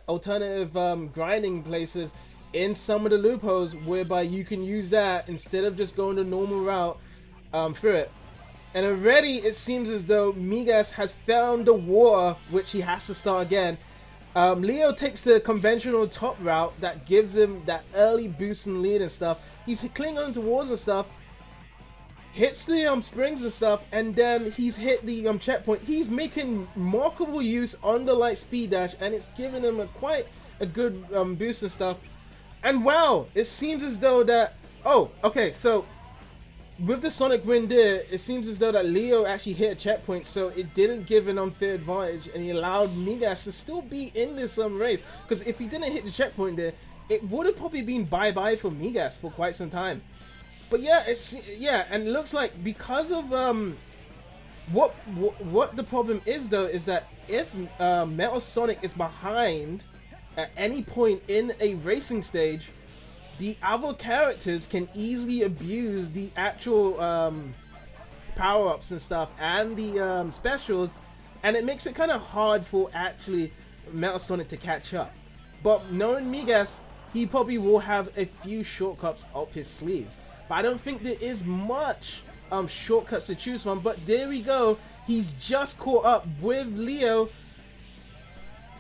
alternative grinding places in some of the loopholes whereby you can use that instead of just going the normal route through it. And already it seems as though Migas has found the water, which he has to start again. Leo takes the conventional top route that gives him that early boost and lead and stuff. He's clinging on to walls and stuff, hits the springs and stuff, and then he's hit the checkpoint. He's making remarkable use on the light speed dash, and it's giving him quite a good boost and stuff. And wow, it seems as though that... Oh, okay, so with the Sonic win there, it seems as though that Leo actually hit a checkpoint, so it didn't give an unfair advantage, and he allowed Migas to still be in this race. Because if he didn't hit the checkpoint there, it would have probably been bye-bye for Migas for quite some time. But yeah, and it looks like because of what the problem is though is that if Metal Sonic is behind at any point in a racing stage, the other characters can easily abuse the actual power-ups and stuff and the specials, and it makes it kind of hard for actually Metal Sonic to catch up. But knowing Migas, he probably will have a few shortcuts up his sleeves. But I don't think there is much shortcuts to choose from. But there we go. He's just caught up with Leo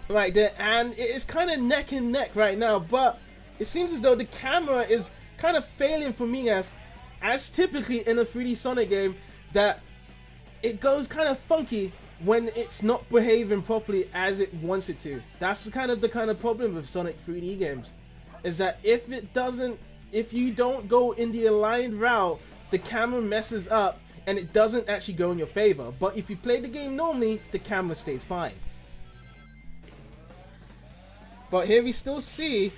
right there, and it is kind of neck and neck right now. But it seems as though the camera is kind of failing for Migas, as typically in a 3D Sonic game, that it goes kind of funky when it's not behaving properly as it wants it to. That's the kind of problem with Sonic 3D games, is that if you don't go in the aligned route, the camera messes up and it doesn't actually go in your favor. But if you play the game normally, the camera stays fine. But here we still see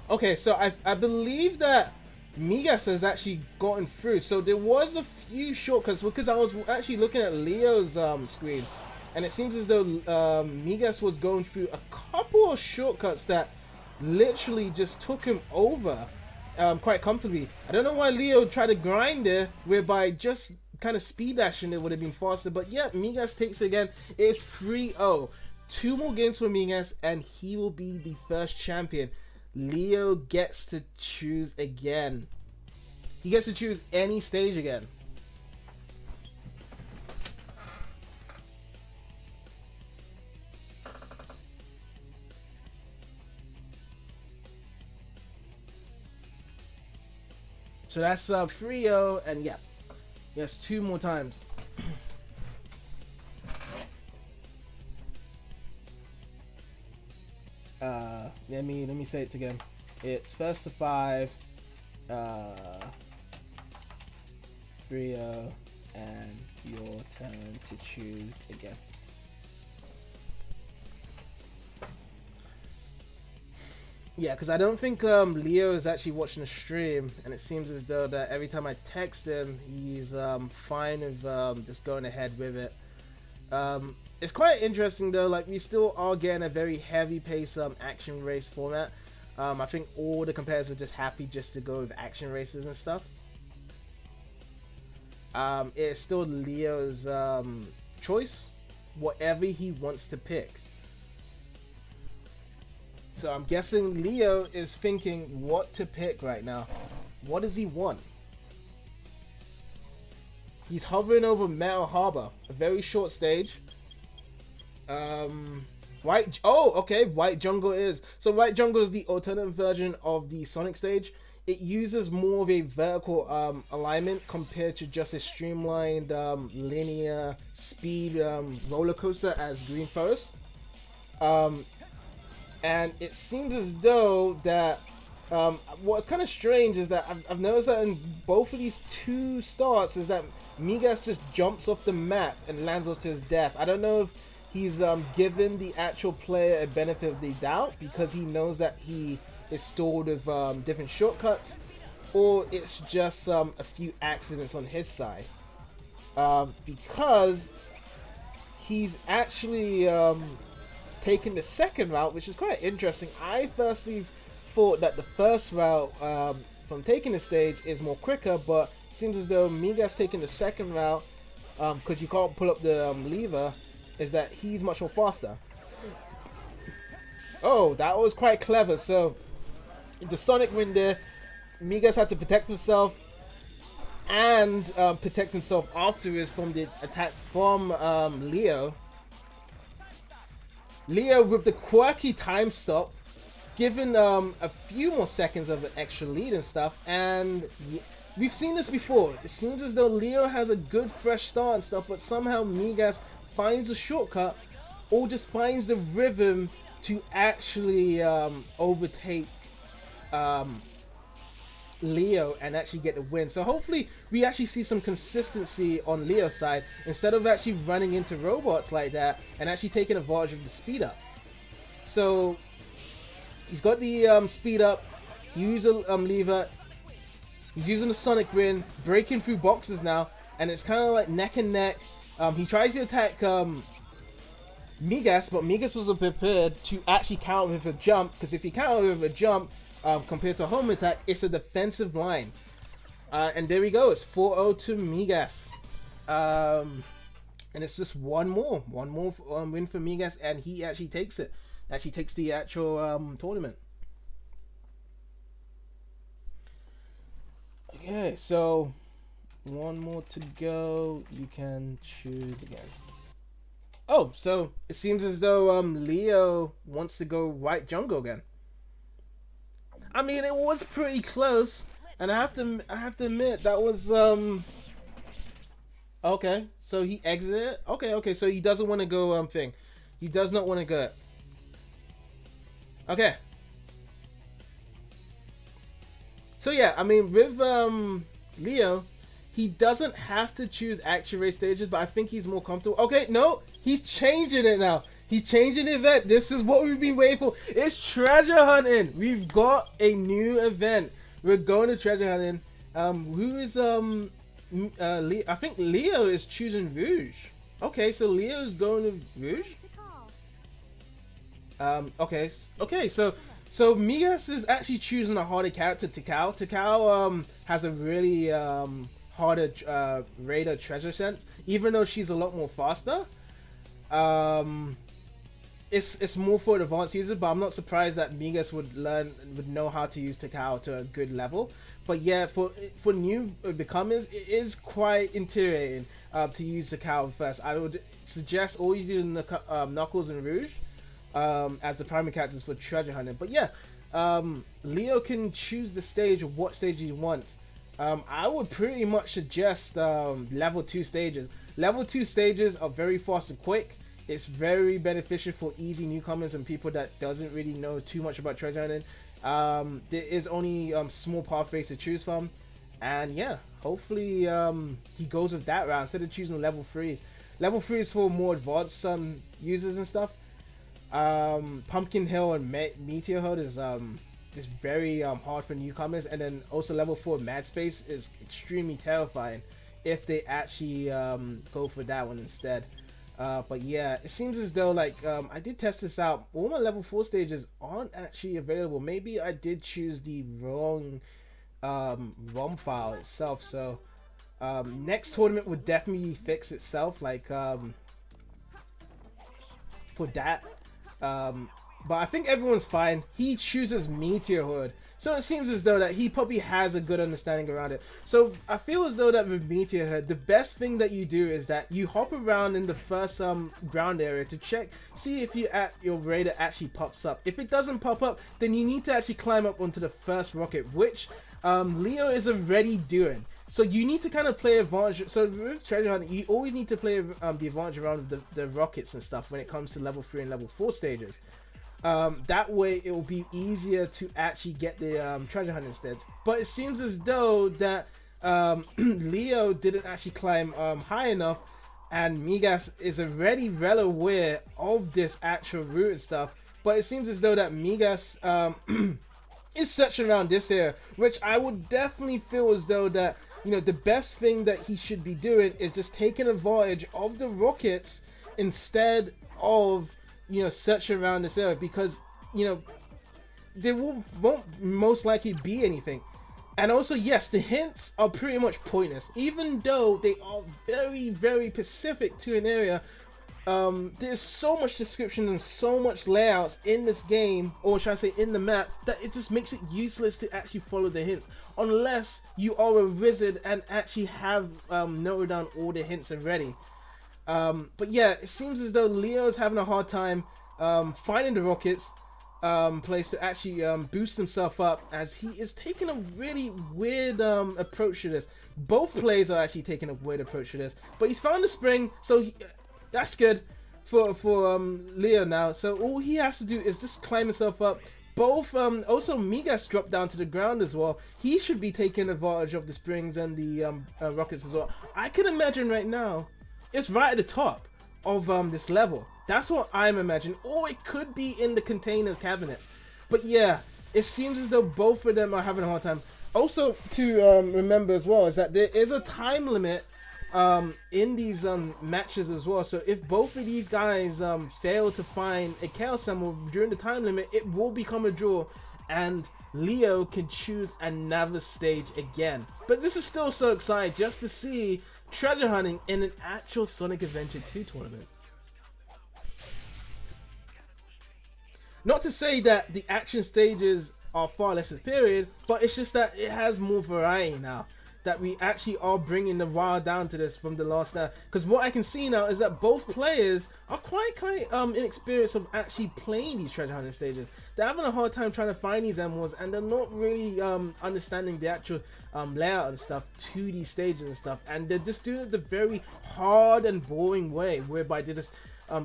okay, so I believe that Migas has actually gotten through. So there was a few shortcuts, because I was actually looking at Leo's screen, and it seems as though Migas was going through a couple of shortcuts that literally just took him over quite comfortably. I don't know why Leo tried to grind there, whereby just kind of speed dashing it would have been faster. But yeah, Migas takes it again. It's 3-0. 2 more games for Migas, and he will be the first champion. Leo gets to choose again. He gets to choose any stage again. So that's 3-0, and yeah, yes, 2 more times. Let me say it again. It's first to 5, 3-0, and your turn to choose again. Yeah, because I don't think Leo is actually watching the stream, and it seems as though that every time I text him, he's fine with just going ahead with it. It's quite interesting though, like we still are getting a very heavy pace action race format. I think all the competitors are just happy just to go with action races and stuff. It's still Leo's choice, whatever he wants to pick. So I'm guessing Leo is thinking what to pick right now. What does he want? He's hovering over Metal Harbor, a very short stage. White Jungle is. So White Jungle is the alternate version of the Sonic stage. It uses more of a vertical alignment compared to just a streamlined linear speed roller coaster as Green Forest. And it seems as though that what's kind of strange is that I've noticed that in both of these 2 starts is that Migas just jumps off the map and lands off to his death. I don't know if he's given the actual player a benefit of the doubt because he knows that he is stored with different shortcuts, or it's just a few accidents on his side. Because he's actually taking the second route, which is quite interesting. I firstly thought that the first route from taking the stage is more quicker, but it seems as though Migas taking the second route, because you can't pull up the lever, is that he's much more faster. Oh, that was quite clever. So the Sonic win there, Migas had to protect himself and protect himself afterwards from the attack from Leo. Leo with the quirky time stop, given a few more seconds of an extra lead and stuff, and we've seen this before. It seems as though Leo has a good fresh start and stuff, but somehow Migas finds a shortcut or just finds the rhythm to actually overtake Leo and actually get the win. So hopefully we actually see some consistency on Leo's side instead of actually running into robots like that and actually taking advantage of the speed up. So he's got the speed up. He used a lever. He's using the Sonic Grin, breaking through boxes now, and it's kind of like neck and neck. He tries to attack Migas, but Migas wasn't prepared to actually counter with a jump, because if you counter with a jump, compared to a home attack, it's a defensive line. And there we go, it's 4-0 to Migas. And it's just one more win for Migas, and he actually takes it. Actually takes the actual tournament. Okay, so one more to go. You can choose again. Oh, so it seems as though Leo wants to go right jungle again. I mean, it was pretty close, and I have to admit that was okay. So he exited. Okay. So he doesn't want to go thing. He does not want to go. Okay. So yeah, I mean with Leo, he doesn't have to choose action race stages, but I think he's more comfortable. Okay, no, he's changing it now. He's changing the event. This is what we've been waiting for. It's treasure hunting. We've got a new event. We're going to treasure hunting. Who is I think Leo is choosing Rouge. Okay, so Leo is going to Rouge. Okay, so Migas is actually choosing a harder character, Tikal. Tikal has a really harder radar treasure sense, even though she's a lot more faster. It's more for advanced users, but I'm not surprised that Migas would know how to use Tikal to a good level. But yeah, for new becomers, it is quite intimidating to use Tikal first. I would suggest always using Knuckles and Rouge as the primary characters for treasure hunting. But yeah, Leo can choose the stage or what stage he wants. I would pretty much suggest level 2 stages. Level 2 stages are very fast and quick. It's very beneficial for easy newcomers and people that doesn't really know too much about treasure hunting. There is only small pathways to choose from, and yeah, hopefully he goes with that route instead of choosing level 3s. Level 3 is for more advanced users and stuff. Pumpkin Hill and Meteor Hood is just very hard for newcomers, and then also level 4 Mad Space is extremely terrifying if they actually go for that one instead. But yeah, it seems as though like I did test this out. All my level 4 stages aren't actually available. Maybe I did choose the wrong ROM file itself. So next tournament would definitely fix itself, like for that. But I think everyone's fine. He chooses Meteor Hood, so it seems as though that he probably has a good understanding around it. So I feel as though that with Meteor Hood, the best thing that you do is that you hop around in the first ground area to see if your radar actually pops up. If it doesn't pop up, then you need to actually climb up onto the first rocket, which Leo is already doing. So you need to kind of play advantage. So with treasure hunting, you always need to play the advantage around the rockets and stuff when it comes to level 3 and level 4 stages. That way it will be easier to actually get the treasure hunt instead. But it seems as though that Leo didn't actually climb high enough, and Migas is already well aware of this actual route and stuff. But it seems as though that Migas is searching around this area, which I would definitely feel as though that, you know, the best thing that he should be doing is just taking advantage of the rockets instead of, you know, searching around this area, because, you know, there won't most likely be anything. And also, yes, the hints are pretty much pointless, even though they are very, very specific to an area. There's so much description and so much layouts in this game, or should I say in the map, that it just makes it useless to actually follow the hints, unless you are a wizard and actually have noted down all the hints already. But yeah, it seems as though Leo is having a hard time finding the rockets place to actually boost himself up, as he is taking a really weird approach to this. Both players are actually taking a weird approach to this, but he's found the spring, so that's good. for Leo now. So all he has to do is just climb himself up. Both also Migas dropped down to the ground as well. He should be taking advantage of the springs and the rockets as well. I can imagine right now it's right at the top of this level. That's what I'm imagining. Or it could be in the containers cabinets. But yeah, it seems as though both of them are having a hard time. Also to remember as well is that there is a time limit in these matches as well. So if both of these guys fail to find a Chaos Emerald during the time limit, it will become a draw and Leo can choose another stage again. But this is still so exciting just to see treasure hunting in an actual Sonic Adventure 2 tournament. Not to say that the action stages are far less superior, but it's just that it has more variety now. That we actually are bringing the WoW down to this from the last now. Because what I can see now is that both players are quite inexperienced of actually playing these treasure hunting stages. They're having a hard time trying to find these emeralds, and they're not really understanding the actual layout and stuff to these stages and stuff. And they're just doing it the very hard and boring way, whereby they're just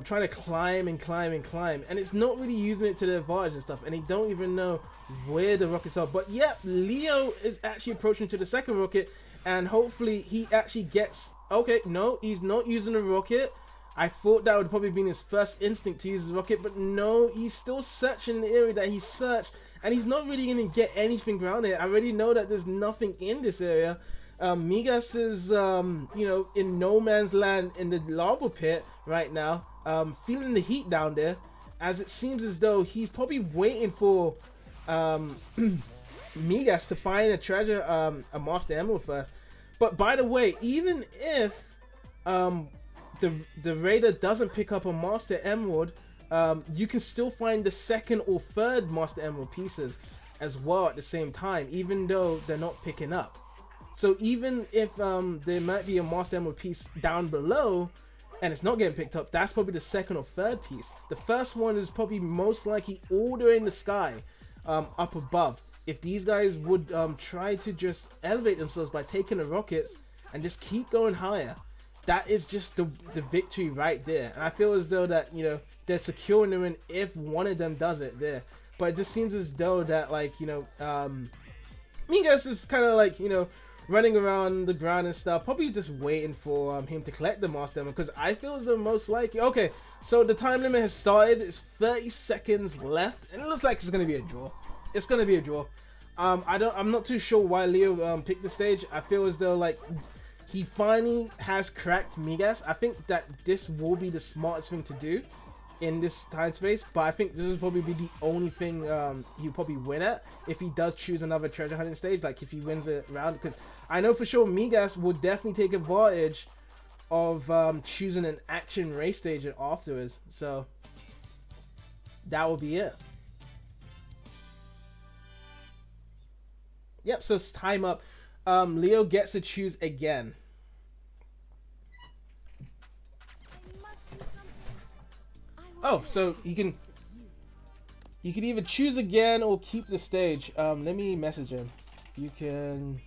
trying to climb and climb and climb, and it's not really using it to their advantage and stuff, and they don't even know where the rockets are. But yeah, Leo is actually approaching to the second rocket, and hopefully he actually gets... Okay, no, he's not using a rocket. I thought that would probably be his first instinct to use his rocket, but no, he's still searching the area that he searched, and he's not really going to get anything around it. I already know that there's nothing in this area. Migas is, you know, in no man's land in the lava pit right now, feeling the heat down there, as it seems as though he's probably waiting for Migas to find a treasure, a Master Emerald first. But by the way, even if the Raider doesn't pick up a Master Emerald, you can still find the second or third Master Emerald pieces as well at the same time, even though they're not picking up. So even if there might be a Master Emerald piece down below and it's not getting picked up, that's probably the second or third piece. The first one is probably most likely all the way in the sky, up above. If these guys would try to just elevate themselves by taking the rockets and just keep going higher, that is just the victory right there. And I feel as though that, you know, they're securing the win if one of them does it there. But it just seems as though that, like, you know, Migas is kind of like, you know, running around the ground and stuff, probably just waiting for him to collect the Master Emerald, because I feel as though most likely... Okay, so the time limit has started. It's 30 seconds left, and it looks like it's going to be a draw. It's going to be a draw. I'm not too sure why Leo picked the stage. I feel as though, like, he finally has cracked Migas. I think that this will be the smartest thing to do in this time space, but I think this will probably be the only thing he'll probably win at if he does choose another treasure hunting stage, like if he wins a round, because I know for sure Migas will definitely take advantage of choosing an action race stage afterwards. So that will be it. Yep, so it's time up. Leo gets to choose again. Oh, so you can either choose again or keep the stage. Let me message him. You can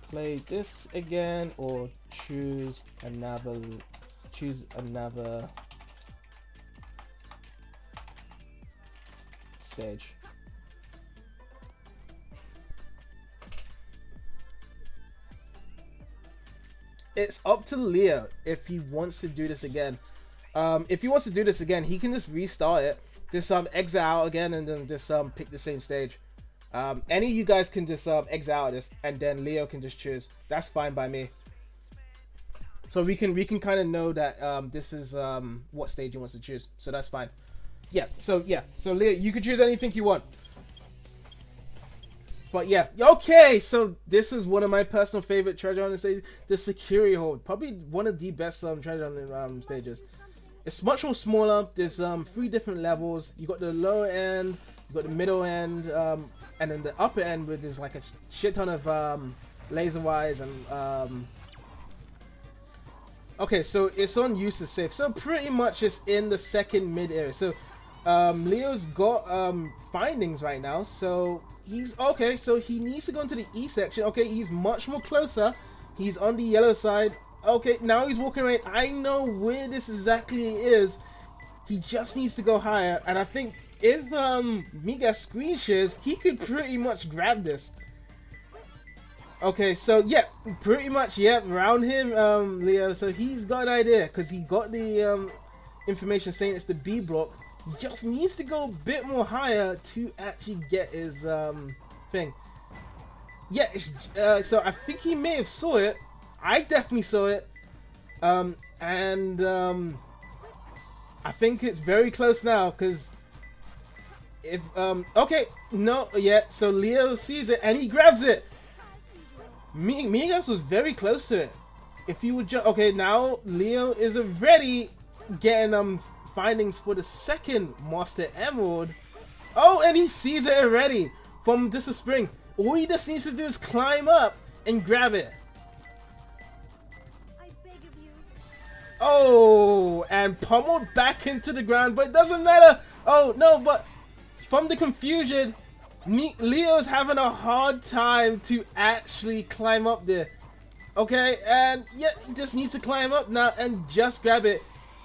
play this again or choose another stage. It's up to Leo if he wants to do this again. If he wants to do this again, he can just restart it. Just exit out again and then just pick the same stage. Any of you guys can just exit out of this, and then Leo can just choose. That's fine by me. So we can kind of know that this is what stage he wants to choose. So that's fine. Yeah. So Leo, you can choose anything you want. But yeah, okay, so this is one of my personal favorite treasure hunting stages, the Security Hold. Probably one of the best treasure hunting stages. It's much more smaller. There's 3 different levels. You got the lower end, you got the middle end, and then the upper end where there's like a shit ton of laser wires and okay, so it's on use to save. So pretty much it's in the second mid area. So Leo's got findings right now, so he's okay, so he needs to go into the E section. Okay, he's much more closer. He's on the yellow side. Okay, now he's walking around. I know where this exactly is. He just needs to go higher, and I think if Migas screen shares, he could pretty much grab this. Okay, so yeah, pretty much, yeah, around him, Leo, so he's got an idea, because he got the information saying it's the B block. He just needs to go a bit more higher to actually get his thing. Yeah, so I think he may have saw it. I definitely saw it. I think it's very close now, because if, okay, no, yeah, so Leo sees it, and he grabs it. Migas was very close to it. If you would just, okay, now Leo is already getting, findings for the second Master Emerald. Oh, and he sees it already from just a spring. All he just needs to do is climb up and grab it. I beg of you. Oh, and pummeled back into the ground, but it doesn't matter. Oh, no, but from the confusion, Leo's having a hard time to actually climb up there. Okay, and yeah, he just needs to climb up now and just grab it.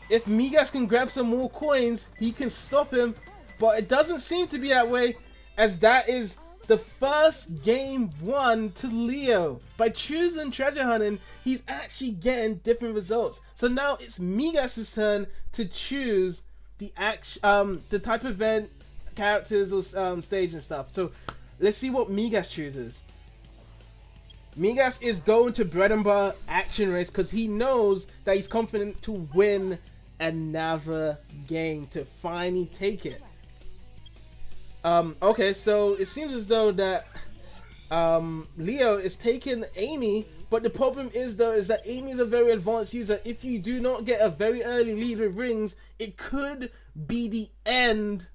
If Migas can grab some more coins, he can stop him, but it doesn't seem to be that way, as that is the first game won to Leo. By choosing treasure hunting, he's actually getting different results. So now it's Migas' turn to choose the type of event, characters, or stage and stuff. So let's see what Migas chooses. Migas is going to bread and butter action race because he knows that he's confident to win another game to finally take it. Okay, so it seems as though that Leo is taking Amy, but the problem is though is that Amy is a very advanced user. If you do not get a very early lead with rings, it could be the end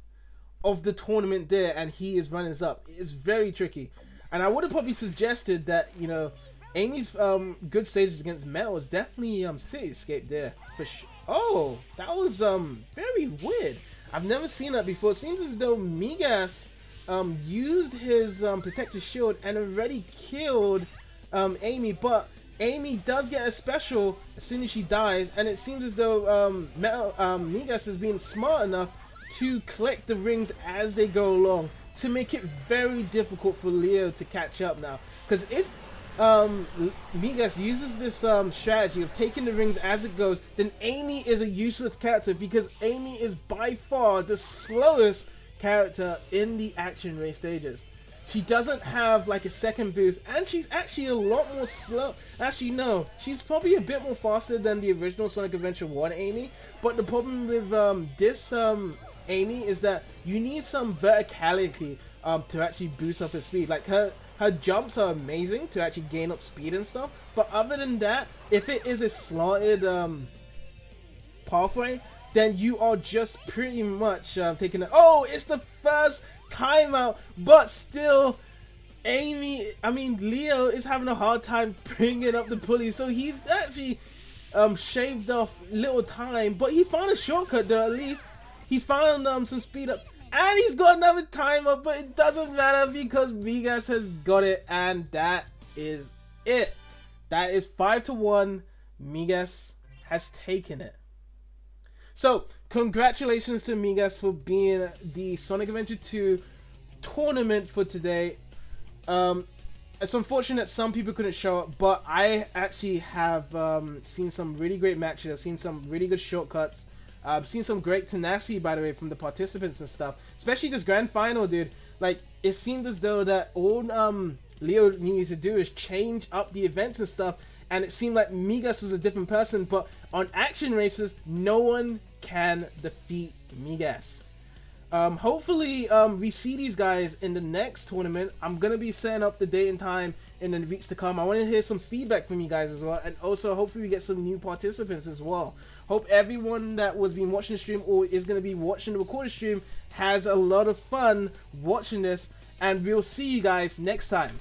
of the tournament there, and he is runners up. It's very tricky, and I would have probably suggested that, you know, Amy's good stages against Mel is definitely Cityscape there for sure. Oh, that was very weird. I've never seen that before. It seems as though Migas used his protective shield and already killed Amy, but Amy does get a special as soon as she dies, and it seems as though Migas is being smart enough to collect the rings as they go along to make it very difficult for Leo to catch up now. Because if Migas uses this strategy of taking the rings as it goes, then Amy is a useless character, because Amy is by far the slowest character in the action race stages. She doesn't have like a second boost, and she's actually a lot more slow. Actually, no, she's probably a bit more faster than the original Sonic Adventure 1 Amy, but the problem with this Amy is that you need some verticality to actually boost up her speed. Like her jumps are amazing to actually gain up speed and stuff, but other than that, if it is a slanted pathway, then you are just pretty much taking it. Oh, it's the first timeout, but still Leo is having a hard time bringing up the pulley, so he's actually shaved off little time, but he found a shortcut though. At least he's found some speed up, and he's got another time up, but it doesn't matter because Migas has got it, and that is it. That is 5-1. Migas has taken it. So, congratulations to Migas for being the Sonic Adventure 2 tournament for today. It's unfortunate some people couldn't show up, but I actually have seen some really great matches. I've seen some really good shortcuts. I've seen some great tenacity, by the way, from the participants and stuff. Especially this grand final, dude. Like, it seemed as though that all Leo needs to do is change up the events and stuff. And it seemed like Migas was a different person. But on action races, no one can defeat Migas. Hopefully, we see these guys in the next tournament. I'm going to be setting up the date and time in the weeks to come. I want to hear some feedback from you guys as well. And also, hopefully, we get some new participants as well. Hope everyone that was been watching the stream or is going to be watching the recorded stream has a lot of fun watching this. And we'll see you guys next time.